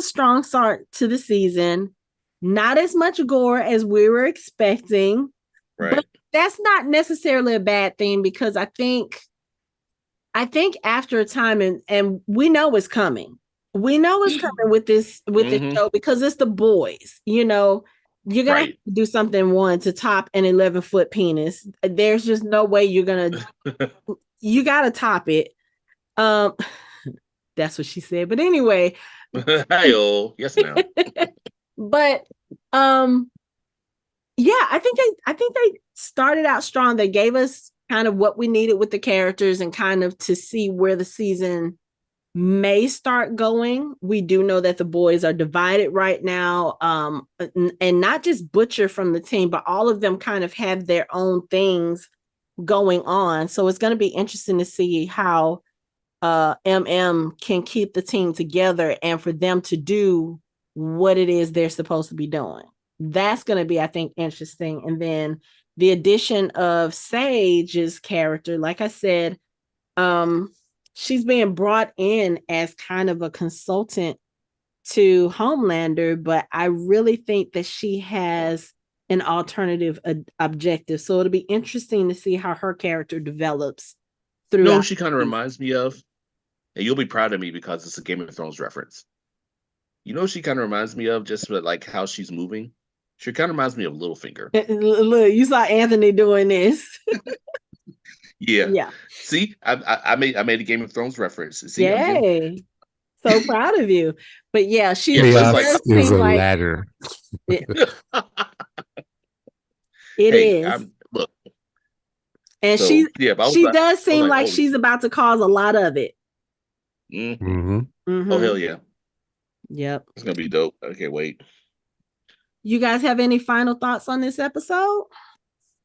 strong start to the season. Not as much gore as we were expecting, right? But that's not necessarily a bad thing, because I think after a time, and we know it's coming. We know it's coming with this show, because it's the boys. You know, you're gonna have to do something to top an 11-foot penis. There's just no way you're gonna. You gotta top it. That's what she said. But anyway. Hi-oh. Yes, ma'am. But yeah, I think they started out strong. They gave us kind of what we needed with the characters, and kind of to see where the season may start going. We do know that the boys are divided right now, and not just Butcher from the team, but all of them kind of have their own things going on. So it's going to be interesting to see how can keep the team together, and for them to do what it is they're supposed to be doing. That's going to be, I think, interesting. And then the addition of Sage's character, like I said, she's being brought in as kind of a consultant to Homelander, but I really think that she has an alternative objective. So it'll be interesting to see how her character develops throughout. You know who she kind of reminds me of? And you'll be proud of me because it's a Game of Thrones reference. You know, she kind of reminds me of just like how she's moving. She kind of reminds me of Littlefinger. Look, you saw Anthony doing this. Yeah. See, I made a Game of Thrones reference. See, yay! So proud of you. But yeah, she chaos is a ladder. It is. Look, and so, she does seem like she's about to cause a lot of it. Mm-hmm. Oh hell yeah! Yep, it's gonna be dope. I can't wait. You guys have any final thoughts on this episode?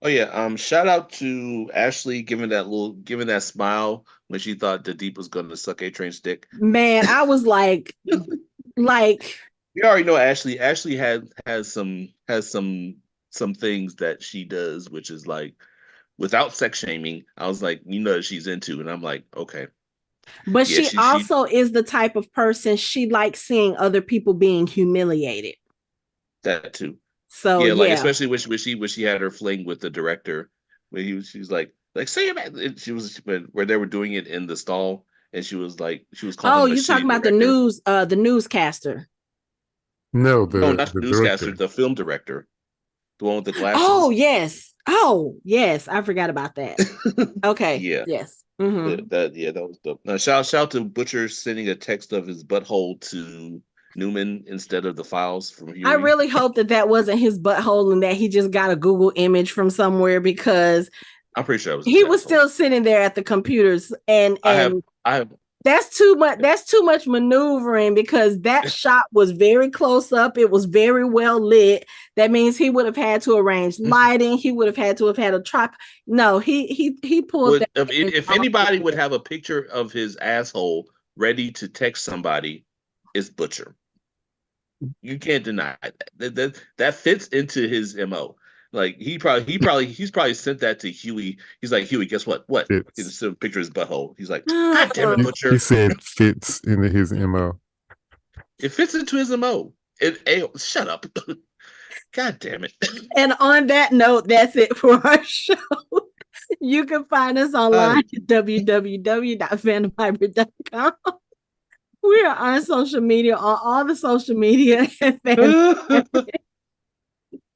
Oh yeah, shout out to Ashley giving that smile when she thought the Deep was going to suck A-Train's dick. Man, I was like you already know Ashley. Ashley has some things that she does, which is like without sex shaming. I was like, she's into, and I'm like, okay. But yeah, she also is the type of person she likes seeing other people being humiliated. That too. So like especially when she had her fling with the director, where she was like say it. She was where they were doing it in the stall, and she was calling. Oh, you're talking about director. the newscaster? No, not the newscaster, the film director, the one with the glasses. Oh yes, I forgot about that. Okay, yes. Mm-hmm. That was dope. Now, shout out to Butcher sending a text of his butthole to Newman instead of the files from Huey. I really hope that wasn't his butthole and that he just got a Google image from somewhere, because I'm pretty sure he was still sitting there at the computers, and that's too much maneuvering, because that shot was very close up. It was very well lit. That means he would have had to arrange lighting. He would have had to have had a trap. No, he pulled that. If anybody would have a picture of his asshole ready to text somebody, it's Butcher. You can't deny that fits into his MO. Like he's probably sent that to Huey. He's like, Huey, guess what? What? It's a picture of his butthole. He's like, God damn it, Butcher. He said fits into his MO. It fits into his MO. Shut up. God damn it. And on that note, that's it for our show. You can find us online at www.fandomhybrid.com. We are on social media, on all the social media.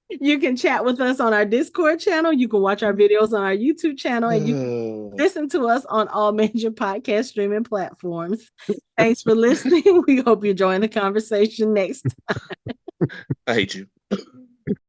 You can chat with us on our Discord channel. You can watch our videos on our YouTube channel, and you can listen to us on all major podcast streaming platforms. Thanks for listening. We hope you join the conversation next time. I hate you.